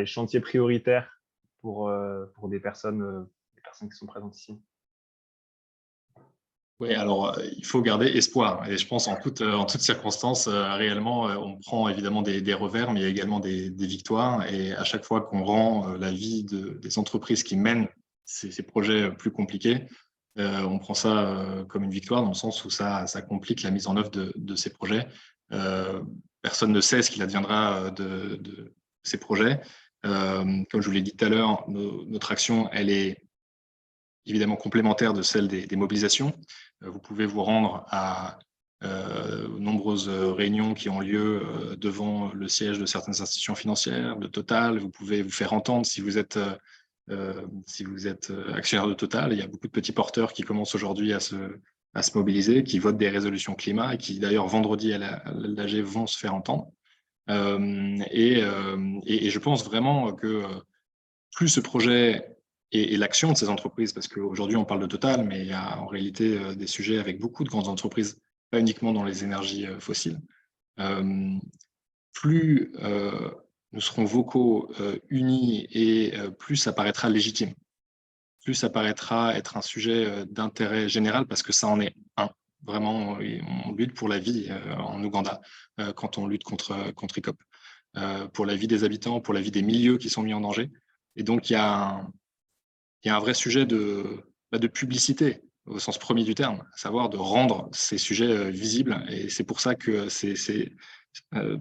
chantiers prioritaires pour des personnes qui sont présentes ici? Oui, alors il faut garder espoir. Et je pense en toutes circonstances, réellement, on prend évidemment des revers, mais il y a également des victoires. Et à chaque fois qu'on rend la vie des entreprises qui mènent ces projets plus compliqués, on prend ça comme une victoire dans le sens où ça complique la mise en œuvre de ces projets. Personne ne sait ce qu'il adviendra de ces projets. Comme je vous l'ai dit tout à l'heure, notre action, elle est évidemment complémentaire de celle des mobilisations. Vous pouvez vous rendre à nombreuses réunions qui ont lieu devant le siège de certaines institutions financières, de Total. Vous pouvez vous faire entendre si vous êtes actionnaire de Total. Il y a beaucoup de petits porteurs qui commencent aujourd'hui à se mobiliser, qui votent des résolutions climat et qui d'ailleurs vendredi à l'AG vont se faire entendre. Et je pense vraiment que plus ce projet et l'action de ces entreprises, parce qu'aujourd'hui on parle de Total, mais il y a en réalité des sujets avec beaucoup de grandes entreprises, pas uniquement dans les énergies fossiles. Plus nous serons vocaux, unis, et plus ça paraîtra légitime. Plus ça paraîtra être un sujet d'intérêt général, parce que ça en est un. Vraiment, on lutte pour la vie en Ouganda quand on lutte contre ICOP. Pour la vie des habitants, pour la vie des milieux qui sont mis en danger. Et donc, il y a un vrai sujet de publicité au sens premier du terme, à savoir de rendre ces sujets visibles. Et c'est pour ça que c'est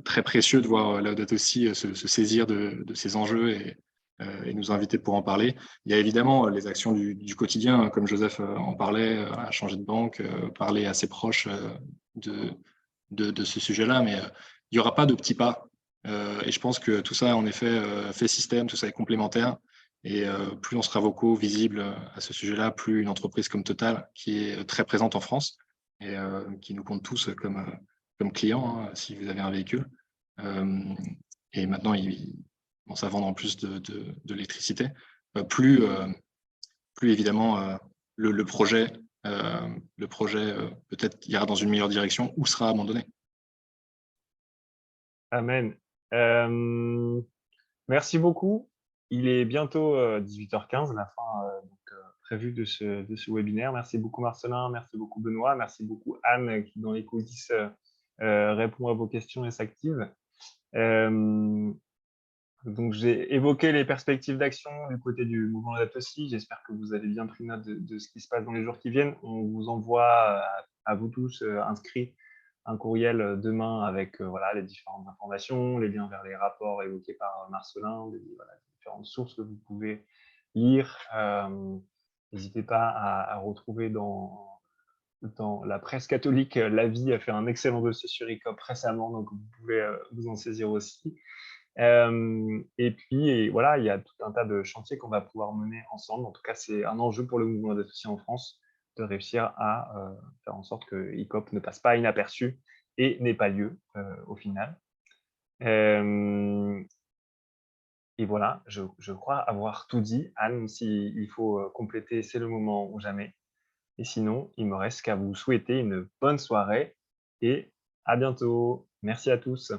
très précieux de voir Laudato aussi se saisir de ces enjeux et nous inviter pour en parler. Il y a évidemment les actions du quotidien, comme Joseph en parlait, à changer de banque, parler à ses proches de ce sujet-là, mais il n'y aura pas de petits pas. Et je pense que tout ça, en effet, fait système, tout ça est complémentaire. Et plus on sera vocaux, visibles à ce sujet-là, plus une entreprise comme Total, qui est très présente en France et qui nous compte tous comme clients, hein, si vous avez un véhicule. Et maintenant, il commence à vendre en plus de l'électricité. Plus évidemment, le projet peut-être ira dans une meilleure direction ou sera abandonné. Amen. Merci beaucoup. Il est bientôt 18h15, la fin prévue de ce webinaire. Merci beaucoup Marcelin, merci beaucoup Benoît, merci beaucoup Anne qui dans les coulisses répond à vos questions et s'active. Donc j'ai évoqué les perspectives d'action du côté du mouvement Laudato Si. J'espère que vous avez bien pris note de ce qui se passe dans les jours qui viennent. On vous envoie à vous tous inscrits un courriel demain avec les différentes informations, les liens vers les rapports évoqués par Marcelin, les différentes sources que vous pouvez lire. N'hésitez pas à retrouver dans la presse catholique, l'Avis a fait un excellent dossier sur ICOP récemment, donc vous pouvez vous en saisir aussi. Et puis voilà, il y a tout un tas de chantiers qu'on va pouvoir mener ensemble. En tout cas, c'est un enjeu pour le mouvement Laudato Si en France de réussir à faire en sorte que ICOP ne passe pas inaperçu et n'ait pas lieu au final. Et voilà, je crois avoir tout dit. Anne, s'il faut compléter, c'est le moment ou jamais. Et sinon, il me reste qu'à vous souhaiter une bonne soirée et à bientôt. Merci à tous.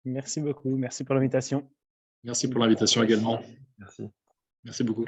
Merci beaucoup, merci pour l'invitation. Merci pour l'invitation également. Merci. Merci beaucoup.